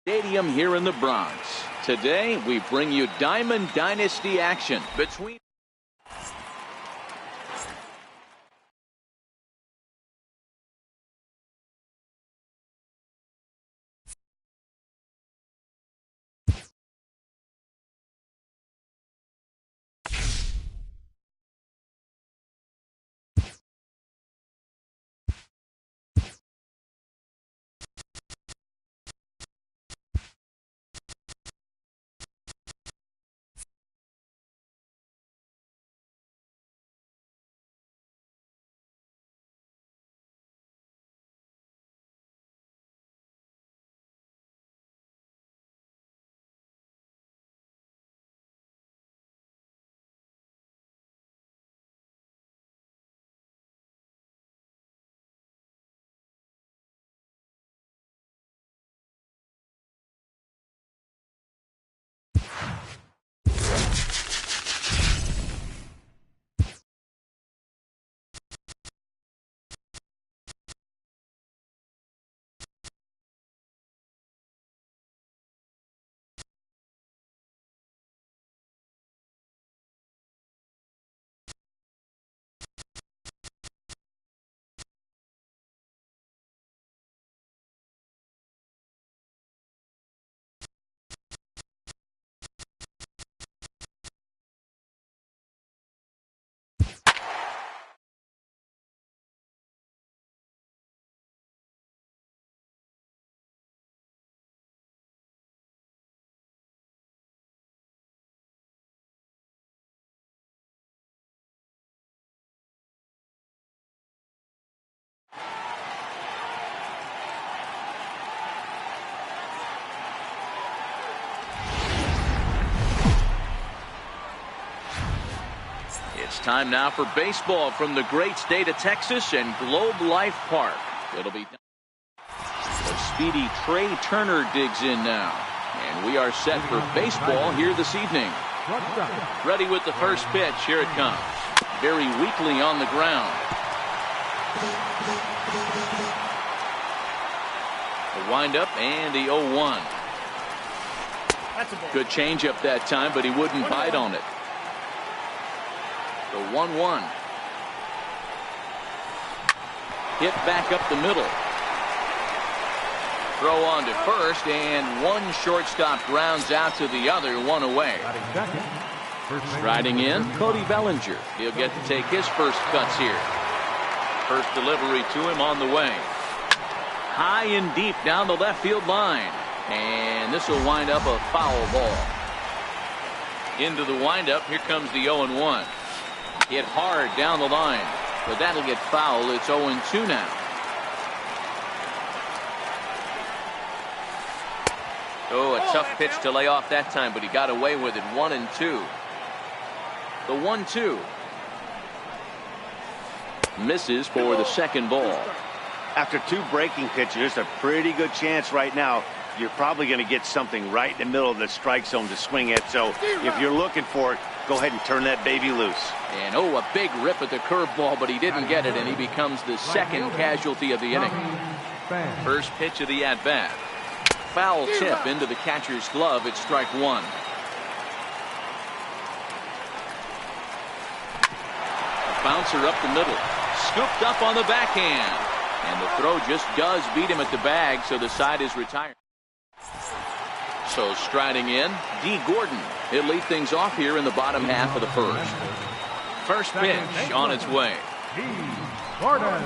Stadium here in the Bronx. Today we bring you Diamond Dynasty action between It's time now for baseball from the great state of Texas and Globe Life Park. It'll be the speedy Trey Turner digs in now. And we are set for baseball here this evening. Ready with the first pitch. Here it comes. Very weakly on the ground. The windup and the 0-1. Good changeup that time, but he wouldn't bite on it. The 1-1. Hit back up the middle. Throw on to first, and one shortstop grounds out to the other, one away. Striding in, Cody Bellinger. He'll get to take his first cuts here. First delivery to him on the way. High and deep down the left field line. And this will wind up a foul ball. Into the windup, here comes the 0-1. Hit hard down the line, but that'll get foul. It's 0-2 now. Oh, a tough pitch to lay off that time, but he got away with it. 1-2. The 1-2. Misses for the second ball. After two breaking pitches, a pretty good chance right now. You're probably going to get something right in the middle of the strike zone to swing at. So if you're looking for it, go ahead and turn that baby loose. And oh, a big rip at the curveball, but he didn't get it, and he becomes the second casualty of the inning. First pitch of the at-bat. Foul tip into the catcher's glove. It's strike one. A bouncer up the middle. Scooped up on the backhand. And the throw just does beat him at the bag, so the side is retired. So striding in, D. Gordon. He'll lead things off here in the bottom half of the first. First pitch on its way. Gordon.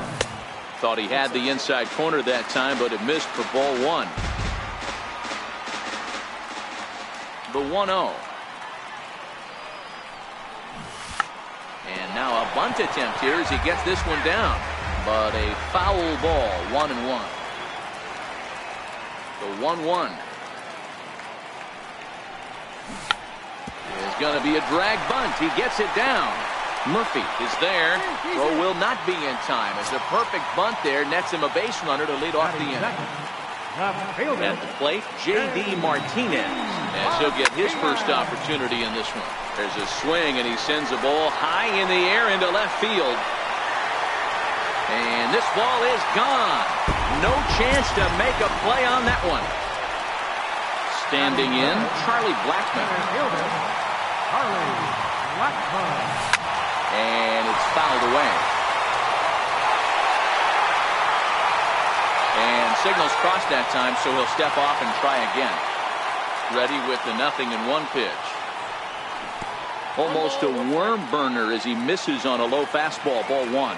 Thought he had the inside corner that time, but it missed for ball one. The 1-0. And now a bunt attempt here as he gets this one down. But a foul ball, 1-1. The 1-1. Is going to be a drag bunt. He gets it down. Murphy is there. Throw will not be in time. It's a perfect bunt there. Nets him a base runner to lead off the inning. At the plate, J.D. Martinez, as he'll get his first opportunity in this one. There's a swing, and he sends a ball high in the air into left field. And this ball is gone. No chance to make a play on that one. Standing in, Charlie Blackmon. And it's fouled away. And signals crossed that time, so he'll step off and try again. Ready with the 0-1 pitch. Almost a worm burner as he misses on a low fastball, ball 1.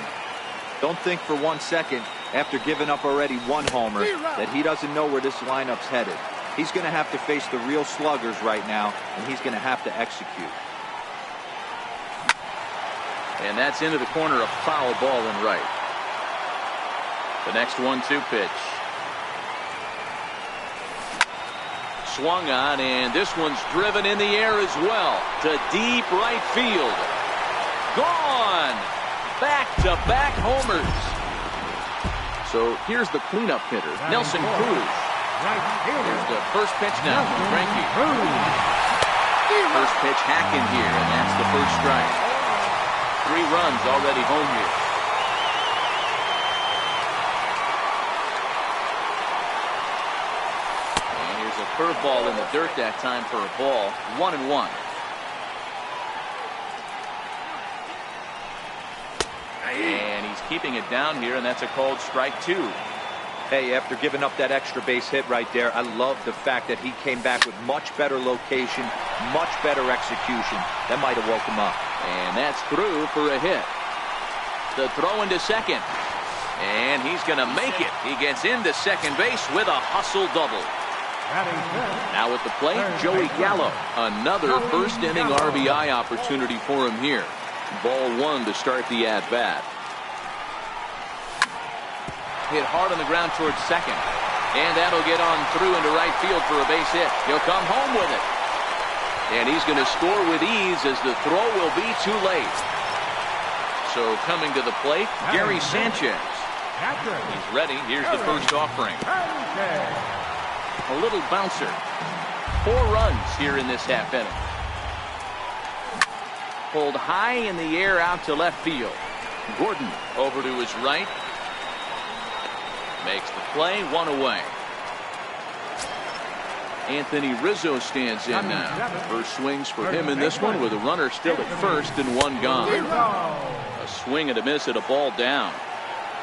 Don't think for 1 second, after giving up already 1 homer, that he doesn't know where this lineup's headed. He's going to have to face the real sluggers right now, and he's going to have to execute. And that's into the corner, a foul ball and right. The next 1-2 pitch. Swung on, and this one's driven in the air as well to deep right field. Gone! Back-to-back homers. So here's the cleanup hitter, Nelson Cruz. Here's the first pitch now from Greinke. First pitch hack in here, and that's the first strike. 3 runs already home here. And here's a curveball in the dirt that time for a ball. 1-1. And he's keeping it down here, and that's a called strike 2. Hey, after giving up that extra base hit right there, I love the fact that he came back with much better location, much better execution. That might have woke him up. And that's through for a hit. The throw into second. And he's going to make it. He gets into second base with a hustle double. Now at the plate, Joey Gallo. Another first inning RBI opportunity for him here. Ball 1 to start the at-bat. Hit hard on the ground towards second. And that'll get on through into right field for a base hit. He'll come home with it. And he's going to score with ease as the throw will be too late. So coming to the plate, Gary Sanchez. He's ready. Here's the first offering. A little bouncer. 4 runs here in this half inning. Pulled high in the air out to left field. Gordon over to his right. Makes the play, 1 away. Anthony Rizzo stands in now. First swings for him in this one with a runner still at first and 1 gone. A swing and a miss at a ball down.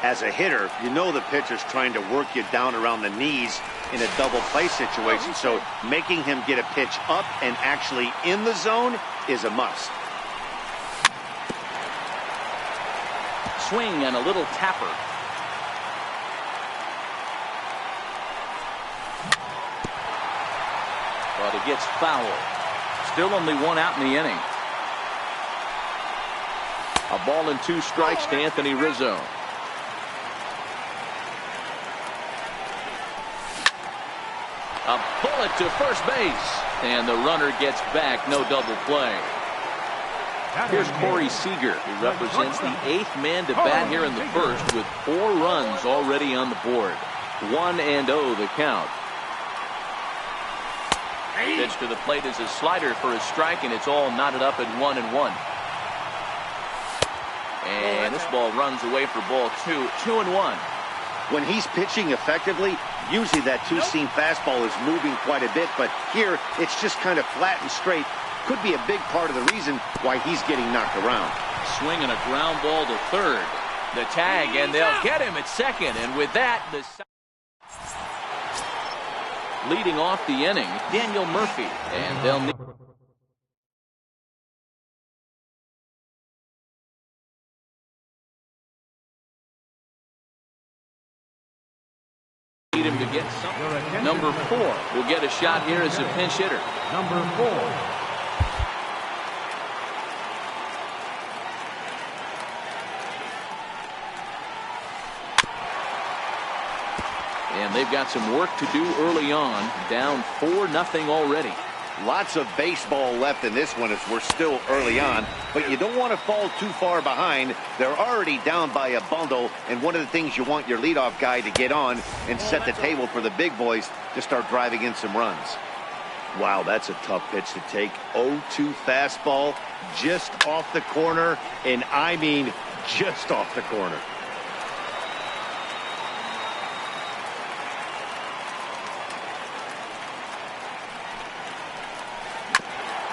As a hitter, you know the pitcher's trying to work you down around the knees in a double play situation, so making him get a pitch up and actually in the zone is a must. Swing and a little tapper. But it gets fouled. Still only 1 out in the inning. A ball and 2 strikes to Anthony Rizzo. A bullet to first base. And the runner gets back. No double play. Here's Corey Seager. He represents the 8th man to bat here in the first with 4 runs already on the board. 1-0 the count. Pitch to the plate is a slider for a strike, and it's all knotted up at 1-1. And this ball runs away for ball 2. 2-1. When he's pitching effectively, usually that 2-seam fastball is moving quite a bit, but here it's just kind of flat and straight. Could be a big part of the reason why he's getting knocked around. Swing and a ground ball to third. The tag, and they'll get him at second. And with that, the leading off the inning, Daniel Murphy. And they'll need him to get something. Number 4 will get a shot here as a pinch hitter. Number 4. And they've got some work to do early on. Down 4-0 already. Lots of baseball left in this one as we're still early on, but you don't want to fall too far behind. They're already down by a bundle, and one of the things you want your leadoff guy to get on and set the table for the big boys to start driving in some runs. Wow, that's a tough pitch to take. 0-2 fastball just off the corner, and I mean just off the corner.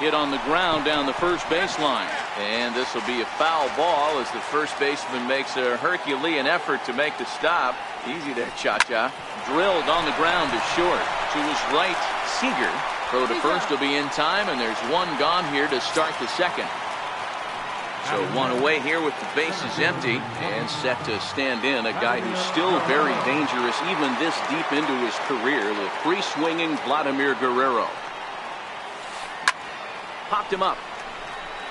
hit on the ground down the first baseline. And this will be a foul ball as the first baseman makes a Herculean effort to make the stop. Easy there, Cha-Cha. Drilled on the ground to short. To his right, Seager. Throw to first will be in time, and there's one gone here to start the second. So one away here with the bases empty and set to stand in a guy who's still very dangerous even this deep into his career, the free-swinging Vladimir Guerrero. Popped him up.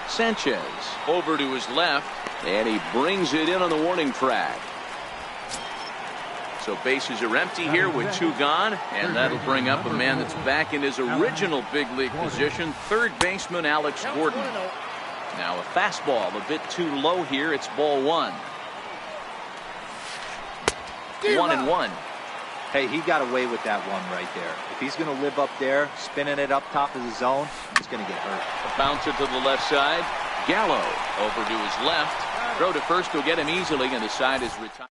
Sanchez over to his left, and he brings it in on the warning track. So bases are empty here with two gone, and that'll bring up a man that's back in his original big league position, third baseman Alex Gordon. Now a fastball a bit too low here. It's ball one. 1-1. Hey, he got away with that one right there. If he's going to live up there, spinning it up top of the zone, he's going to get hurt. A bouncer to the left side. Gallo over to his left. Throw to first will get him easily, and the side is retired.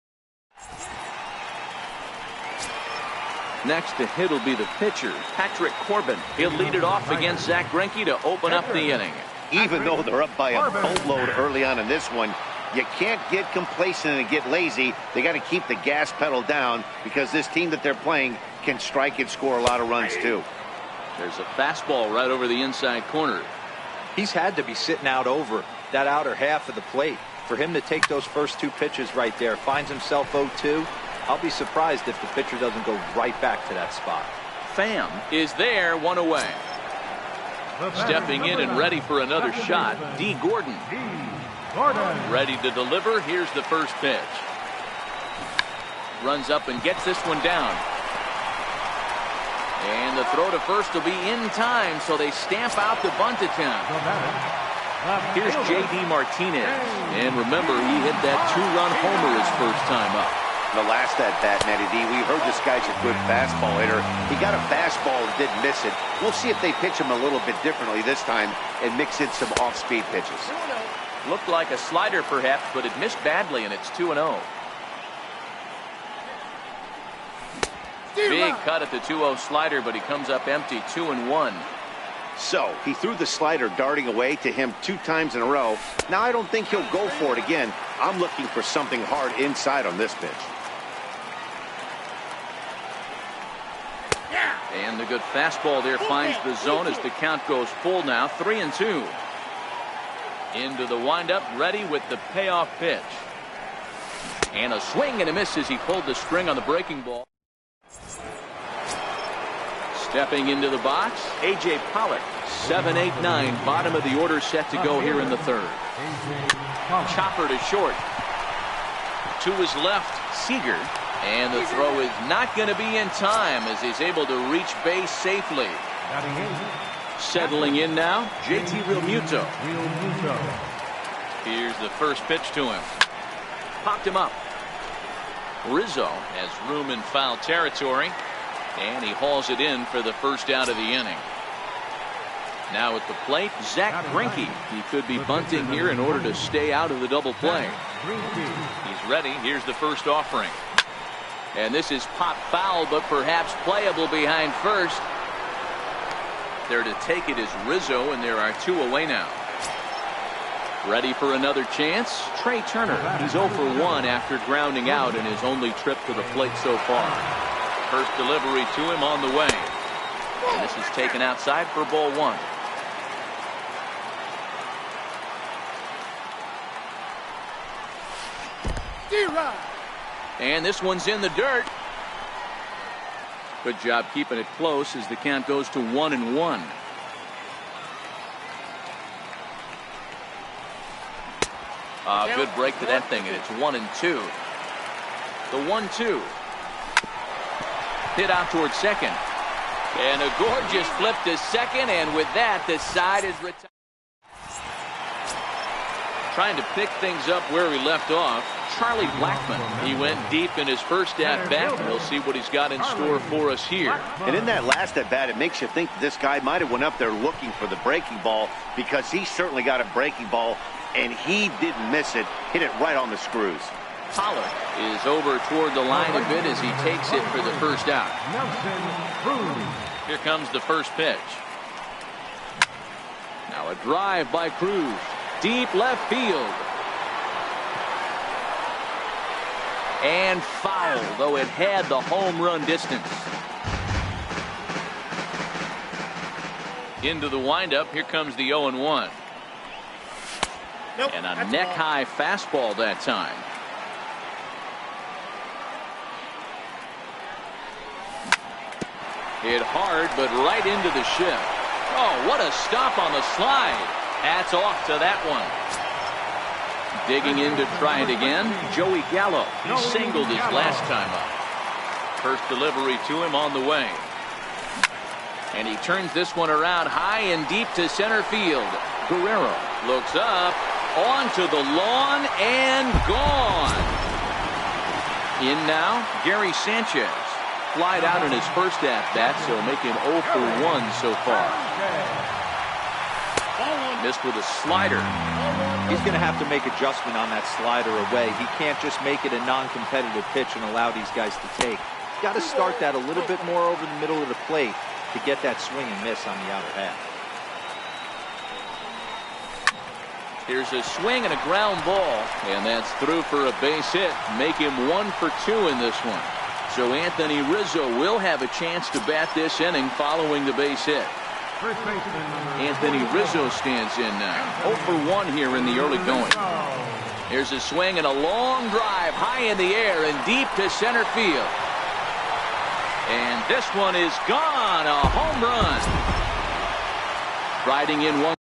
Next to hit will be the pitcher, Patrick Corbin. He'll lead it off against Zach Greinke to open up the inning. Even though they're up by a boatload early on in this one, you can't get complacent and get lazy. They got to keep the gas pedal down because this team that they're playing can strike and score a lot of runs too. There's a fastball right over the inside corner. He's had to be sitting out over that outer half of the plate. For him to take those first two pitches right there, finds himself 0-2. I'll be surprised if the pitcher doesn't go right back to that spot. Pham is there, one away. Stepping in and ready for another shot, D. Gordon. Ready to deliver. Here's the first pitch. Runs up and gets this one down. And the throw to first will be in time, so they stamp out the bunt attempt. Here's J.D. Martinez. And remember, he hit that two-run homer his first time up. The last at-bat, Matty D, we heard this guy's a good fastball hitter. He got a fastball and didn't miss it. We'll see if they pitch him a little bit differently this time and mix in some off-speed pitches. Looked like a slider perhaps, but it missed badly, and it's 2-0. Big cut at the 2-0 slider, but he comes up empty, 2-1. So he threw the slider darting away to him 2 times in a row. Now I don't think he'll go for it again. I'm looking for something hard inside on this pitch. And the good fastball there finds the zone as the count goes full now, 3-2. Into the windup, ready with the payoff pitch. And a swing and a miss as he pulled the string on the breaking ball. Stepping into the box, A.J. Pollock, 7-8-9, bottom of the order set to go here in the third. Chopper to short. To his left, Seager. And the throw is not going to be in time as he's able to reach base safely. Settling in now, J.T. Realmuto. Here's the first pitch to him. Popped him up. Rizzo has room in foul territory. And he hauls it in for the first out of the inning. Now at the plate, Zach Greinke. He could be bunting here in order to stay out of the double play. He's ready. Here's the first offering. And this is pop foul, but perhaps playable behind first. There to take it is Rizzo, and there are 2 away now. Ready for another chance? Trey Turner. He's 0 for 1 after grounding out in his only trip to the plate so far. First delivery to him on the way. And this is taken outside for ball 1. And this one's in the dirt. Good job keeping it close as the count goes to 1-1. Good break to that thing, and it's 1-2. The 1-2. Hit out towards second. And a gorgeous flip to second, and with that, the side is retired. Trying to pick things up where he left off, Charlie Blackmon. He went deep in his first at-bat. We'll see what he's got in store for us here. And in that last at-bat, it makes you think that this guy might have went up there looking for the breaking ball, because he certainly got a breaking ball, and he didn't miss it. Hit it right on the screws. Pollock is over toward the line a bit as he takes it for the first out. Here comes the first pitch. now. A drive by Cruz. Deep left field. And foul, though it had the home run distance. Into the windup. Here comes the 0-1. Nope, and a neck-high fastball that time. Hit hard, but right into the shift. Oh, what a stop on the slide. Hats off to that one. Digging in to try it again, Joey Gallo. He singled his last time up. First delivery to him on the way. And he turns this one around high and deep to center field. Guerrero looks up, onto the lawn, and gone. In now, Gary Sanchez. Flied out in his first at-bat, so make him 0 for 1 so far. Missed with a slider. He's going to have to make adjustment on that slider away. He can't just make it a non-competitive pitch and allow these guys to take. Got to start that a little bit more over the middle of the plate to get that swing and miss on the outer half. Here's a swing and a ground ball, and that's through for a base hit. Make him 1 for 2 in this one. So Anthony Rizzo will have a chance to bat this inning following the base hit. Anthony Rizzo stands in now. 0 for 1 here in the early going. Here's a swing and a long drive high in the air and deep to center field. And this one is gone. A home run. Riding in one.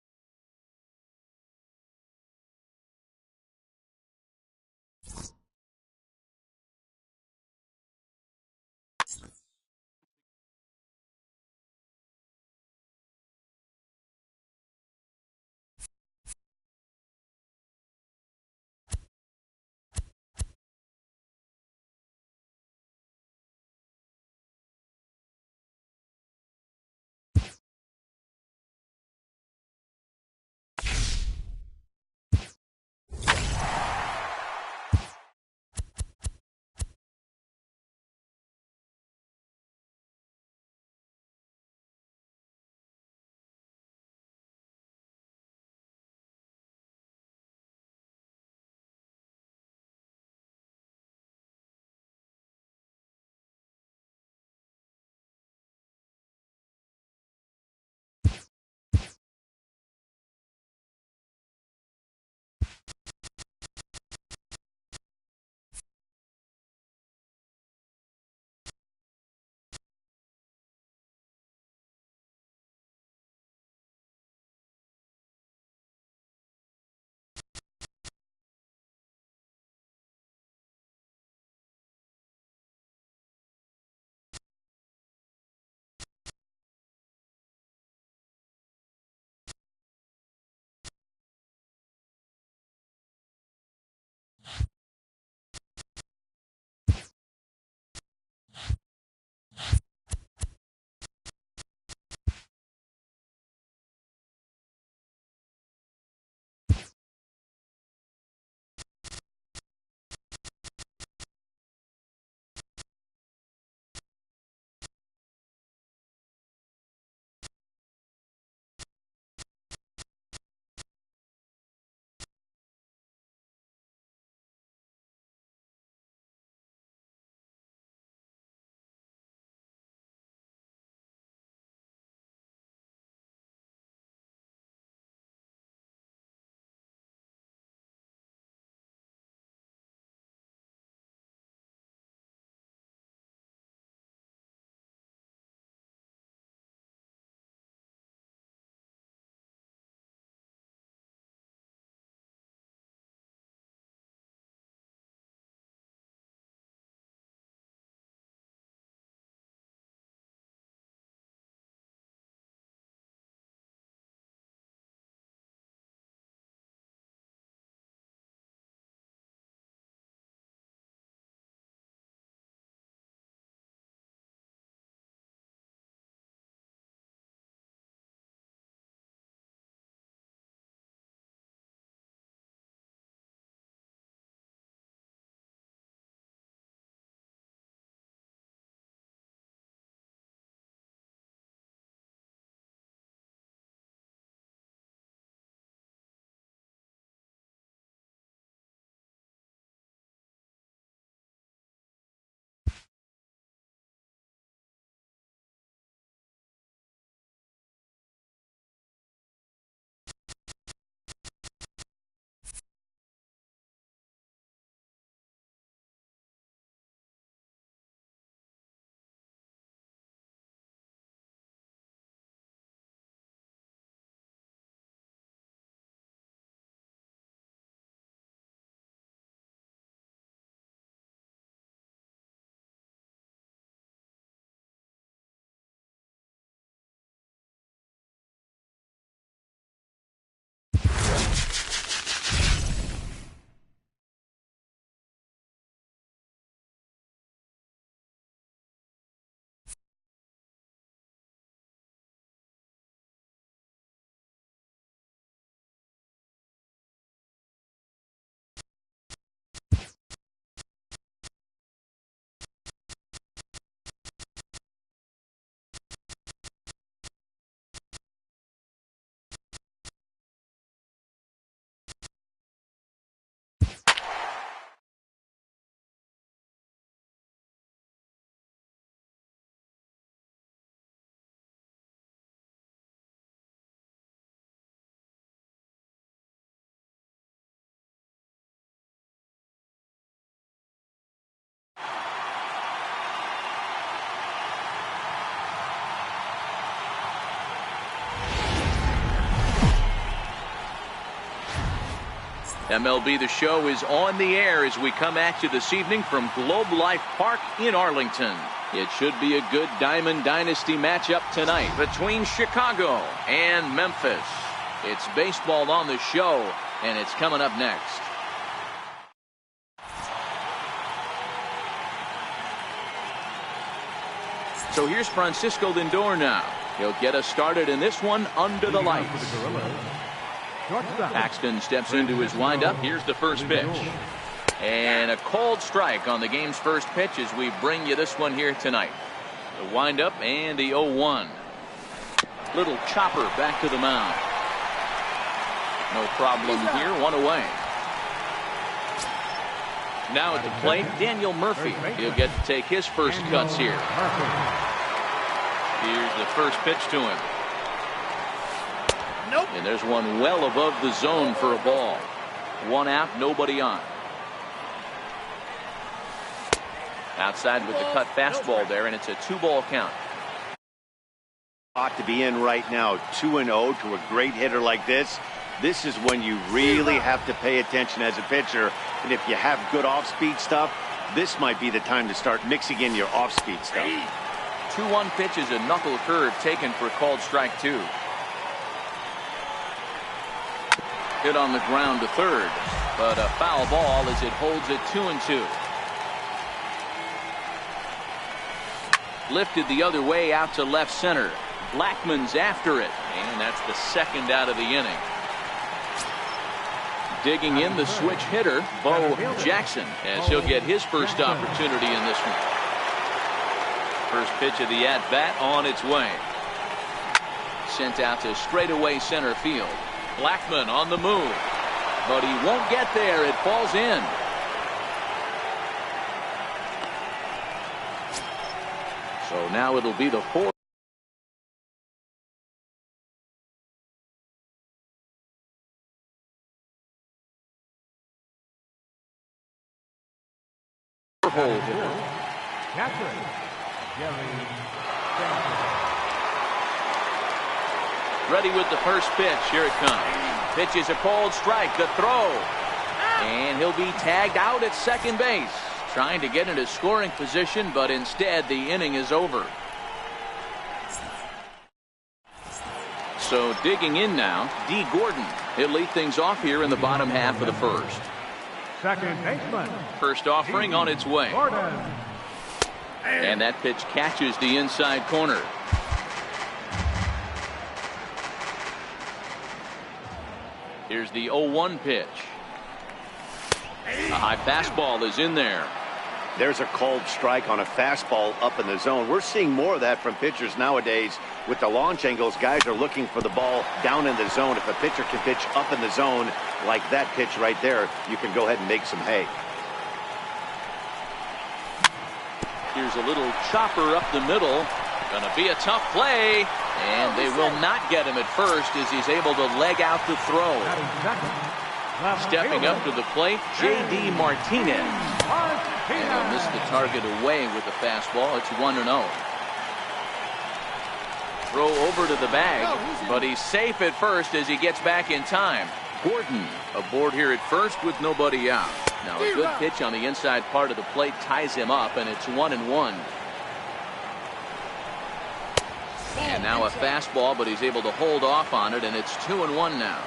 MLB The Show is on the air as we come at you this evening from Globe Life Park in Arlington. It should be a good Diamond Dynasty matchup tonight between Chicago and Memphis. It's baseball on the show, and it's coming up next. So here's Francisco Lindor now. He'll get us started in this one under the lights. Paxton steps into his windup. Here's the first pitch. And a cold strike on the game's first pitch as we bring you this one here tonight. The windup and the 0-1. Little chopper back to the mound. No problem here, 1 away. Now at the plate, Daniel Murphy. He'll get to take his first cuts here. Here's the first pitch to him. Nope. And there's one well above the zone for a ball. 1 out, nobody on. Outside with the cut fastball there, and it's a 2-ball count. Ought to be in right now. 2-0 to a great hitter like this. This is when you really have to pay attention as a pitcher. And if you have good off-speed stuff, this might be the time to start mixing in your off-speed stuff. 2-1 pitch is a knuckle curve taken for called strike 2. Hit on the ground to third, but a foul ball as it holds it 2-2. Lifted the other way out to left center. Blackman's after it, and that's the second out of the inning. Digging in the switch hitter, Bo Jackson, as he'll get his first opportunity in this one. First pitch of the at-bat on its way. Sent out to straightaway center field. Blackman on the move, but he won't get there. It falls in. So now it'll be the 4th. Hole hitter. Ready with the first pitch. Here it comes. Pitch is a cold strike. The throw. And he'll be tagged out at second base. Trying to get into scoring position, but instead the inning is over. So digging in now, D. Gordon. He'll lead things off here in the bottom half of the first. Second baseman. First offering on its way. Gordon. And that pitch catches the inside corner. Here's the 0-1 pitch. A high fastball is in there. There's a cold strike on a fastball up in the zone. We're seeing more of that from pitchers nowadays. With the launch angles, guys are looking for the ball down in the zone. If a pitcher can pitch up in the zone like that pitch right there, you can go ahead and make some hay. Here's a little chopper up the middle. Gonna be a tough play. And they will not get him at first as he's able to leg out the throw. Stepping up to the plate, J.D. Martinez. And he'll miss the target away with the fastball. It's 1-0. Throw over to the bag, but he's safe at first as he gets back in time. Gordon aboard here at first with nobody out. Now a good pitch on the inside part of the plate ties him up, and it's 1-1. And now a fastball, but he's able to hold off on it, and it's 2-1 now.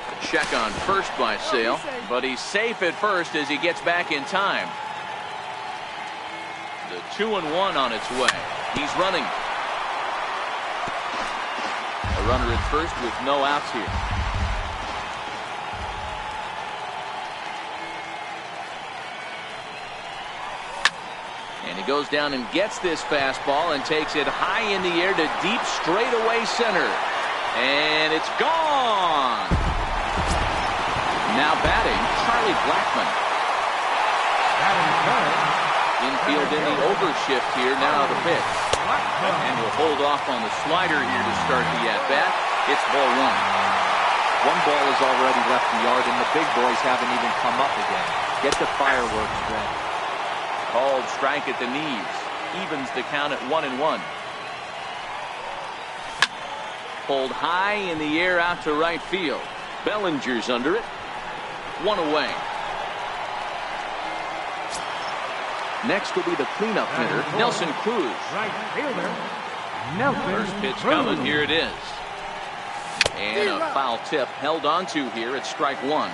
A check on first by Sale, but he's safe at first as he gets back in time. The 2-1 on its way. He's running. A runner at first with no outs here. And he goes down and gets this fastball and takes it high in the air to deep straightaway center. And it's gone. Now batting, Charlie Blackman. Infield in the overshift here. Now the pitch. And will hold off on the slider here to start the at-bat. It's ball 1. One ball has already left the yard, and the big boys haven't even come up again. Get the fireworks ready. Called strike at the knees. Evens the count at 1-1. Pulled high in the air out to right field. Bellinger's under it. One away. Next will be the cleanup hitter, Nelson Cruz. Right fielder, Nelson First pitch Cruz. coming. Here it is. And a foul tip held onto here at strike one.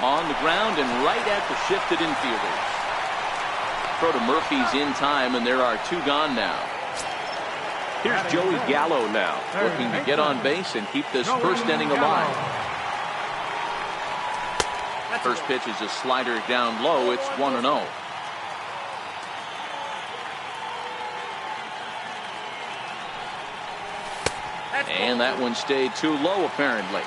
On the ground and right at the shifted infielders. Throw to Murphy's in time, and there are two gone now. Here's Joey Gallo now, looking to get on base and keep this first inning alive. First pitch is a slider down low. It's 1-0. And that one stayed too low, apparently.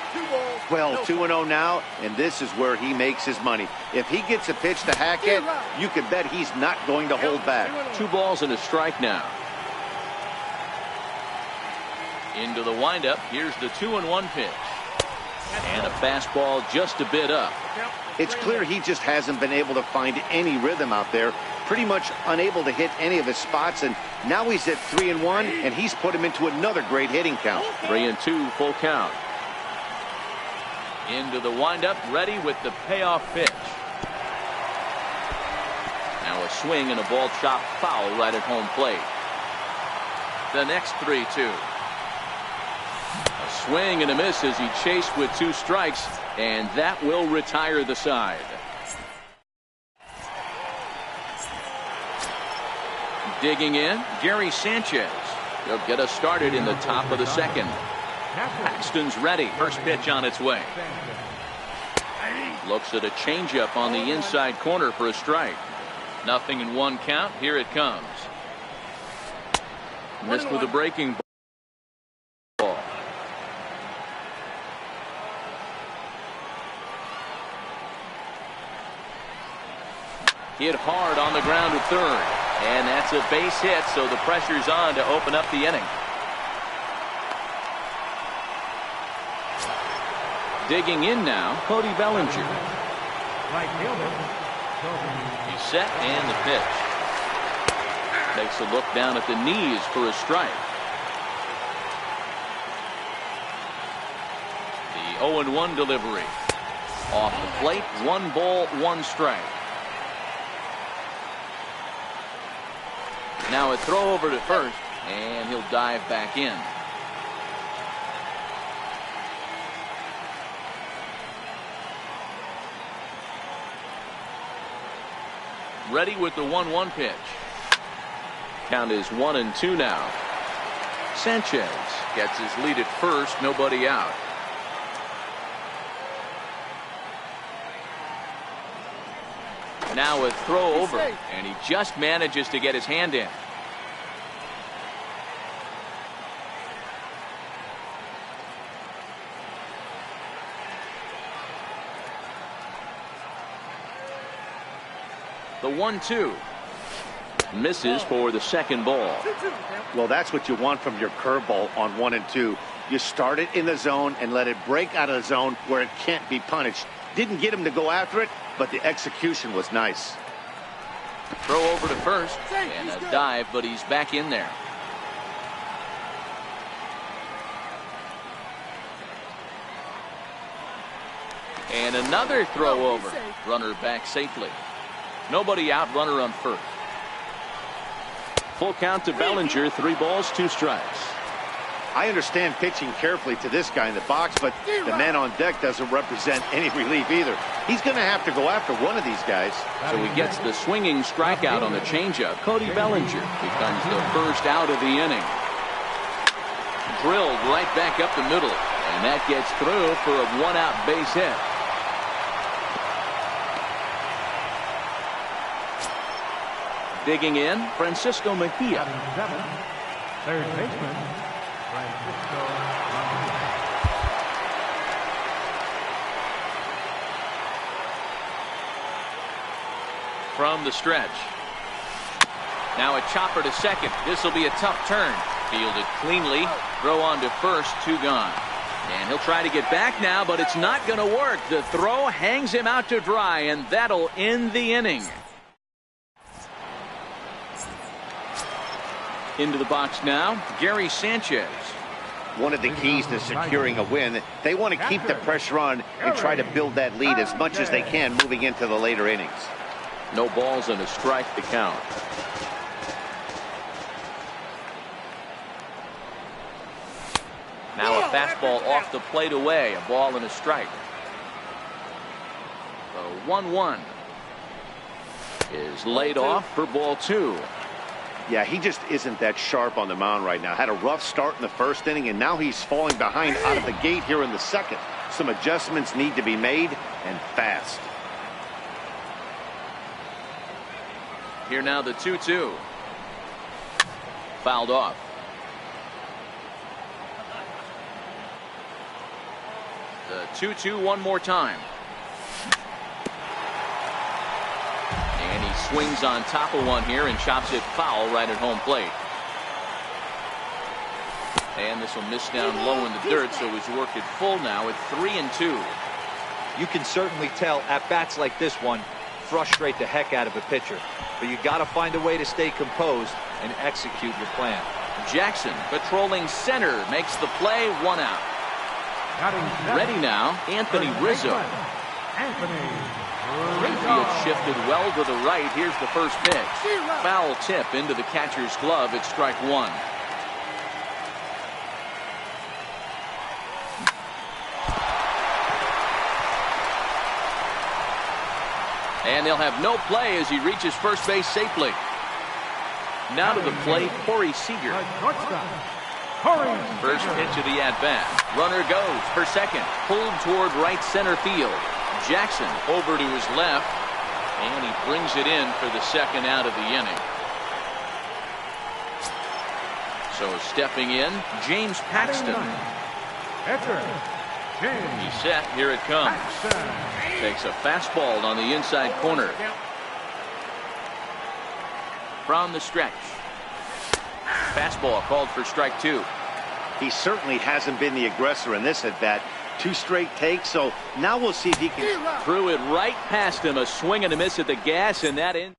Well, 2-0 now, and this is where he makes his money. If he gets a pitch to Hackett, you can bet he's not going to hold back. 2 balls and a strike now. Into the windup. Here's the 2-1 pitch. And a fastball just a bit up. It's clear he just hasn't been able to find any rhythm out there. Pretty much unable to hit any of his spots, and now he's at 3-1, and he's put him into another great hitting count. 3-2, full count. Into the windup, ready with the payoff pitch. Now a swing and a ball chopped foul right at home plate. The next 3-2. A swing and a miss as he chased with 2 strikes, and that will retire the side. Digging in, Gary Sanchez. He'll get us started in the top of the second. Paxton's ready. First pitch on its way. Looks at a changeup on the inside corner for a strike. Nothing in 1 count. Here it comes. Missed with a breaking ball. Hit hard on the ground at third. And that's a base hit, so the pressure's on to open up the inning. Digging in now, Cody Bellinger. Right fielder. He's set and the pitch. Takes a look down at the knees for a strike. The 0-1 delivery. Off the plate, 1 ball, 1 strike. Now a throw over to first, and he'll dive back in. Ready with the 1-1 pitch. Count is 1-2 now. Sanchez gets his lead at first, nobody out. Now a throw over, and he just manages to get his hand in. The 1-2 misses for the second ball. Well, that's what you want from your curveball on 1 and 2. You start it in the zone and let it break out of the zone where it can't be punished. Didn't get him to go after it, but the execution was nice. Throw over to first and a dive, but he's back in there. And another throw over. Runner back safely. Nobody out, runner on first. Full count to Bellinger, 3 balls, 2 strikes. I understand pitching carefully to this guy in the box, but the man on deck doesn't represent any relief either. He's going to have to go after one of these guys. So he gets the swinging strikeout on the changeup. Cody Bellinger becomes the first out of the inning. Drilled right back up the middle, and that gets through for a 1-out base hit. Digging in, Francisco Mejia. Third baseman, Francisco Mejia. From the stretch. Now a chopper to second. This will be a tough turn. Fielded cleanly. Throw on to first, 2 gone. And he'll try to get back now, but it's not going to work. The throw hangs him out to dry, and that'll end the inning. Into the box now, Gary Sanchez. One of the keys to securing a win, they want to keep the pressure on and try to build that lead as much as they can moving into the later innings. No balls and a strike to count. Now a fastball off the plate away. A ball and a strike. The 1-1 is laid off for ball 2. Yeah, he just isn't that sharp on the mound right now. Had a rough start in the first inning, and now he's falling behind out of the gate here in the second. Some adjustments need to be made, and fast. Here now the 2-2. Fouled off. The 2-2 one more time. And he swings on top of one here and chops it foul right at home plate. And this will miss down low in the dirt, so he's worked it full now at 3-2. You can certainly tell at bats like this one frustrate the heck out of a pitcher. But you got to find a way to stay composed and execute your plan. Jackson patrolling center makes the play, 1 out. Ready now, Anthony Rizzo. Field shifted well to the right. Here's the first pitch. Foul tip into the catcher's glove. It's strike 1. And they'll have no play as he reaches first base safely. Now to the plate, Corey Seager. First pitch of the at-bat. Runner goes for second. Pulled toward right center field. Jackson over to his left. And he brings it in for the second out of the inning. So stepping in, James Paxton. He's set. Here it comes. Takes a fastball on the inside corner. From the stretch. Fastball called for strike 2. He certainly hasn't been the aggressor in this at-bat. 2 straight takes, so now we'll see if he can. Threw it right past him. A swing and a miss at the gas, and that in.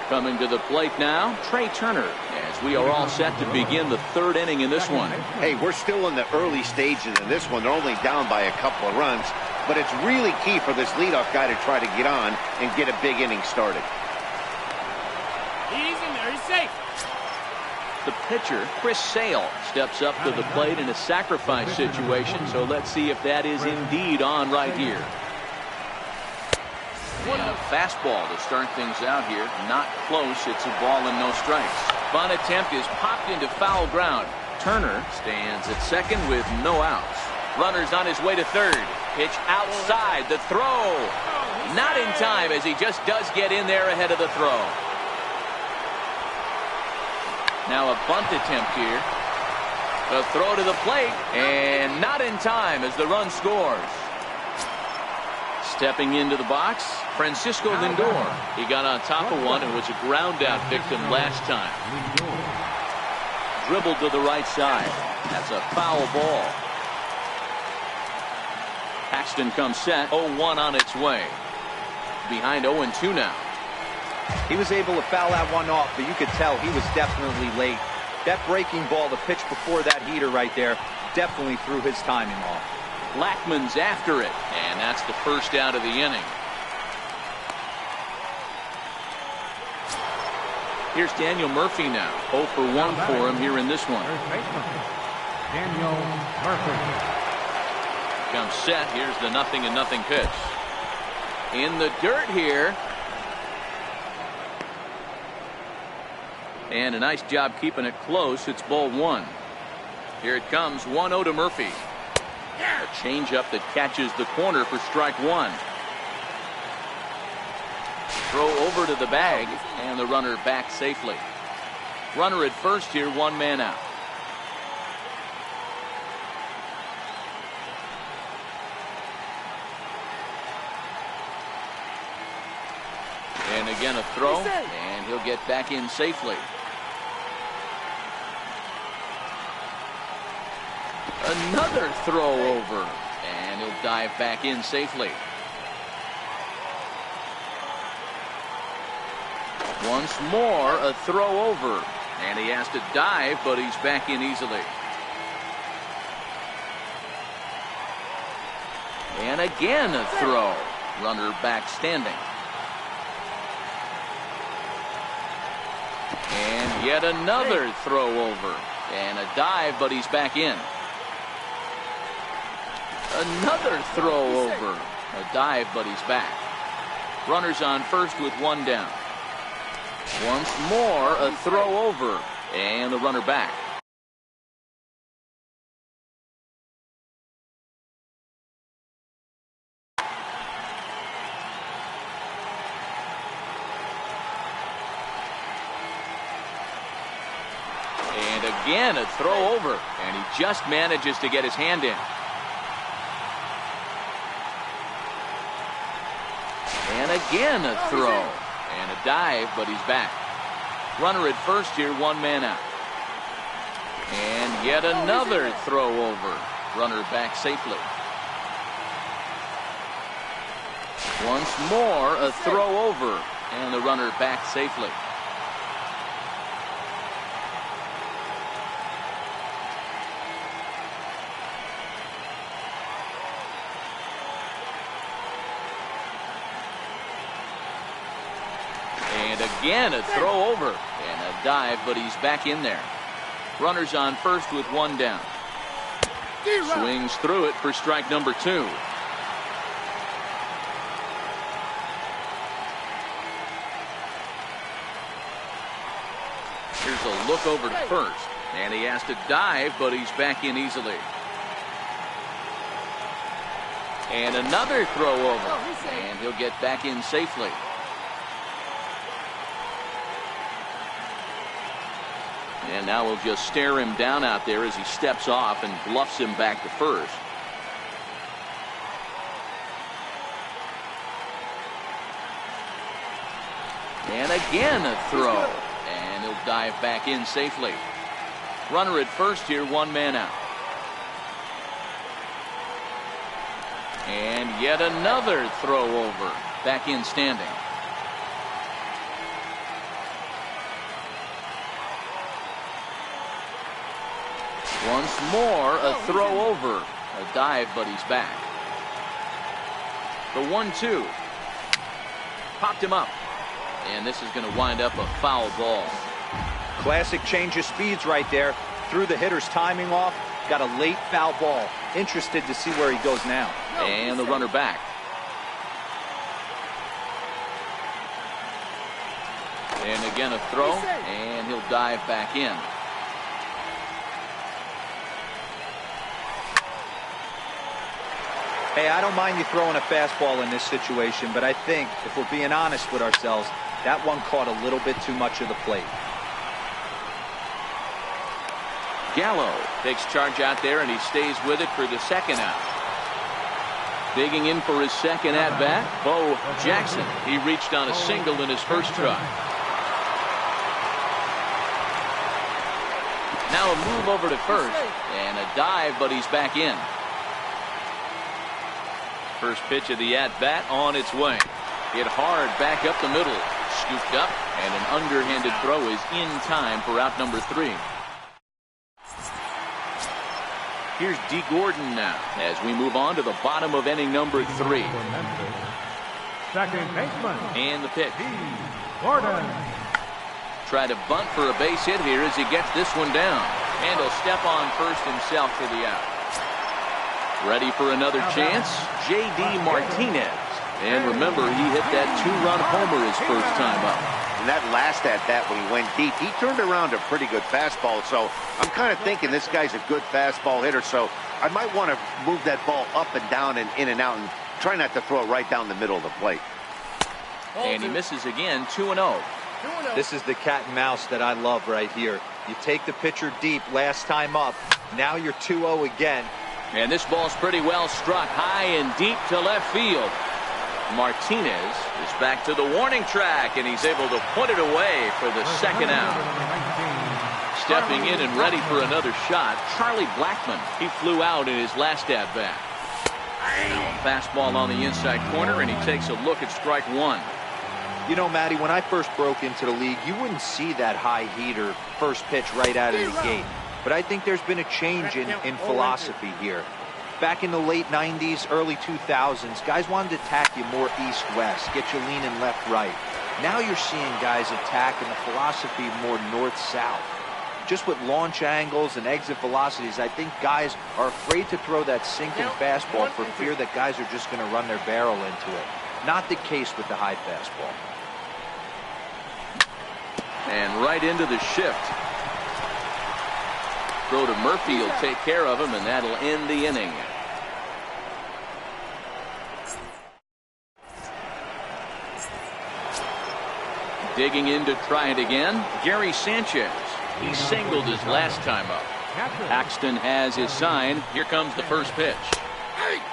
Coming to the plate now, Trey Turner, as we are all set to begin the 3rd inning in this one. Hey, we're still in the early stages in this one. They're only down by a couple of runs, but it's really key for this leadoff guy to try to get on and get a big inning started. He's in there. He's safe. The pitcher, Chris Sale, steps up to the plate in a sacrifice situation, so let's see if that is indeed on right here. And a fastball to start things out here. Not close. It's a ball and no strikes. Bunt attempt is popped into foul ground. Turner stands at second with no outs. Runner's on his way to third. Pitch outside. The throw. Not in time, as he just does get in there ahead of the throw. Now a bunt attempt here. A throw to the plate, and not in time as the run scores. Stepping into the box, Francisco Lindor. He got on top of one and was a ground out victim last time. Dribbled to the right side. That's a foul ball. Paxton comes set. 0-1 on its way. Behind 0-2 now. He was able to foul that one off, but you could tell he was definitely late. That breaking ball, the pitch before that heater right there, definitely threw his timing off. Blackmon's after it, and that's the first out of the inning. Here's Daniel Murphy now. 0 for 1 for him here in this one. Daniel Murphy. Comes set. Here's the 0-0 pitch. In the dirt here. And a nice job keeping it close. It's ball 1. Here it comes. 1-0 to Murphy. A changeup that catches the corner for strike 1. Throw over to the bag, and the runner back safely. Runner at first here, 1 man out. And again a throw, and he'll get back in safely. Another throw over, and he'll dive back in safely. Once more, a throw over. And he has to dive, but he's back in easily. And again a throw. Runner back standing. And yet another throw over. And a dive, but he's back in. Another throw over. A dive, but he's back. Runners on first with one down. Once more, a throw over. And the runner back. And again, a throw over. And he just manages to get his hand in. And again a throw. And a dive, but he's back. Runner at first here, one man out. And yet another throw over. Runner back safely. Once more, a throw over. And the runner back safely. And again a throw over and a dive, but he's back in there. Runners on first with one down. Swings through it for strike number 2. Here's a look over to first, and he has to dive, but he's back in easily. And another throw over, and he'll get back in safely. And now we'll just stare him down out there as he steps off and bluffs him back to first. And again a throw. And he'll dive back in safely. Runner at first here, one man out. And yet another throw over. Back in standing. Once more, a throw over. A dive, but he's back. The 1-2. Popped him up. And this is going to wind up a foul ball. Classic change of speeds right there. Threw the hitter's timing off. Got a late foul ball. Interested to see where he goes now. And the runner back. And again a throw. And he'll dive back in. Hey, I don't mind you throwing a fastball in this situation, but I think, if we're being honest with ourselves, that one caught a little bit too much of the plate. Gallo takes charge out there, and he stays with it for the second out. Digging in for his second at-bat, Bo Jackson. He reached on a single in his first try. Now a move over to first, and a dive, but he's back in. First pitch of the at-bat on its way. Hit hard back up the middle. Scooped up, and an underhanded throw is in time for out number 3. Here's D. Gordon now as we move on to the bottom of inning number 3. Second baseman. And the pitch. D. Gordon. Try to bunt for a base hit here as he gets this one down. And he'll step on first himself for the out. Ready for another chance? J.D. Martinez. And remember, he hit that 2-run homer his first time up. And that last at-bat when he went deep, he turned around a pretty good fastball. So I'm kind of thinking this guy's a good fastball hitter. So I might want to move that ball up and down and in and out and try not to throw it right down the middle of the plate. And he misses again, 2-0. This is the cat and mouse that I love right here. You take the pitcher deep last time up. Now you're 2-0 again. And this ball's pretty well struck high and deep to left field. Martinez is back to the warning track, and he's able to put it away for the second out. Stepping in and ready for another shot, Charlie Blackmon. He flew out in his last at-bat. Fastball on the inside corner, and he takes a look at strike 1. You know, Matty, when I first broke into the league, you wouldn't see that high heater first pitch right out of the gate. But I think there's been a change in philosophy here. Back in the late 90s, early 2000s, guys wanted to attack you more east-west, get you leaning left-right. Now you're seeing guys attack in the philosophy more north-south. Just with launch angles and exit velocities, I think guys are afraid to throw that sinking fastball for fear that guys are just going to run their barrel into it. Not the case with the high fastball. And right into the shift. Throw to Murphy will take care of him, and that'll end the inning. Digging in to try it again, Gary Sanchez. He singled his last time up. Paxton has his sign. Here comes the first pitch.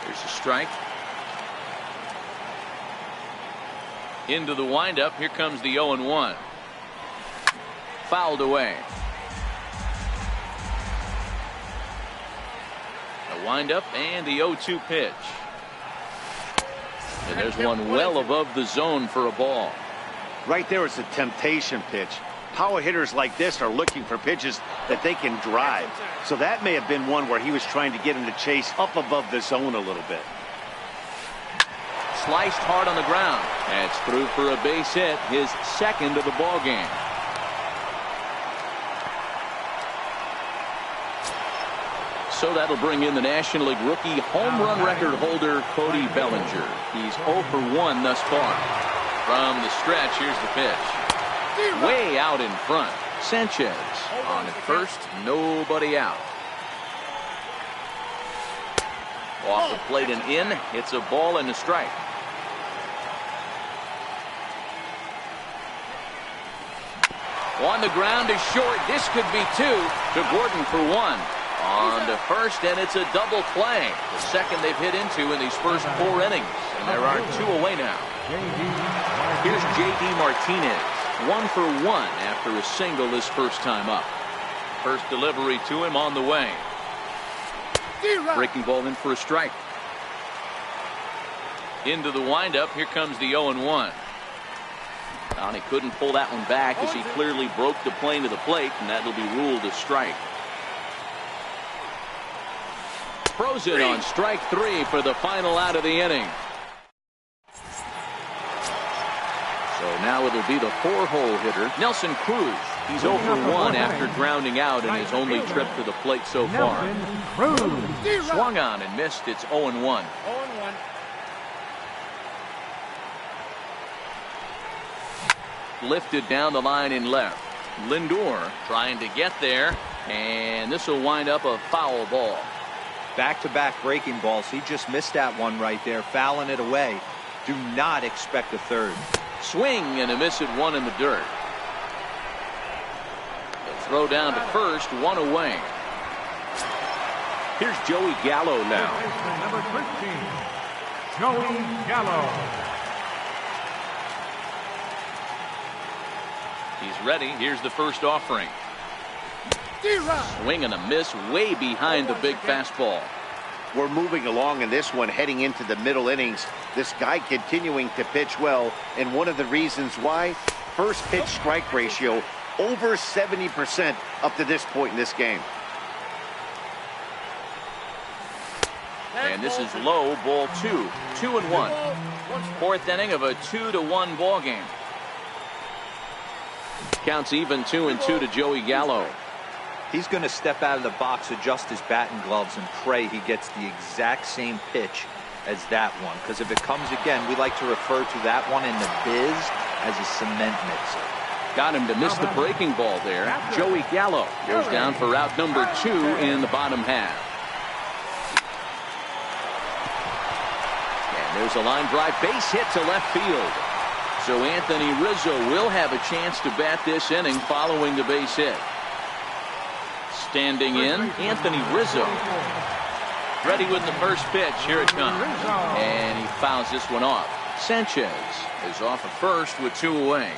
There's a strike. Into the windup. Here comes the 0-1. Fouled away. The windup and the 0-2 pitch. And there's one well above the zone for a ball. Right there is a temptation pitch. Power hitters like this are looking for pitches that they can drive. So that may have been one where he was trying to get him to chase up above the zone a little bit. Sliced hard on the ground. That's through for a base hit, his second of the ball game. So that'll bring in the National League rookie home run record holder Cody Bellinger. He's 0 for 1 thus far. From the stretch, here's the pitch. Way out in front. Sanchez on at first, nobody out. Off the plate and in. It's a ball and a strike. On the ground to short. This could be 2 to Gordon for 1. On to first, and it's a double play. The second they've hit into in these first 4 innings. And there are 2 away now. Here's J.D. Martinez. 1 for 1 after a single his first time up. First delivery to him on the way. Breaking ball in for a strike. Into the windup. Here comes the 0-1. And he couldn't pull that one back as he clearly broke the plane to the plate, and that'll be ruled a strike. Throws it on strike 3 for the final out of the inning. So now it'll be the 4-hole hitter, Nelson Cruz. He's 0 for 1 after grounding out in his only trip to the plate so far. Swung on and missed. It's 0-1. Lifted down the line in left. Lindor trying to get there, and this will wind up a foul ball. Back-to-back breaking balls. He just missed that one right there, fouling it away. Do not expect a third. Swing and a miss at 1 in the dirt. The throw down to first, 1 away. Here's Joey Gallo now. Number 13, Joey Gallo. He's ready. Here's the first offering. Swing and a miss way behind the big fastball. We're moving along in this one, heading into the middle innings. This guy continuing to pitch well, and one of the reasons why, first pitch strike ratio over 70% up to this point in this game. And this is low, ball 2. 2-1. Fourth inning of a 2-1 ball game. Counts even 2-2 to Joey Gallo. He's going to step out of the box, adjust his bat and gloves, and pray he gets the exact same pitch as that one. Because if it comes again, we like to refer to that one in the biz as a cement mixer. Got him to miss the breaking ball there. Joey Gallo goes down for route number 2 in the bottom half. And there's a line drive base hit to left field. So Anthony Rizzo will have a chance to bat this inning following the base hit. Standing in, Anthony Rizzo. Ready with the first pitch. Here it comes. And he fouls this one off. Sanchez is off at first with 2 away.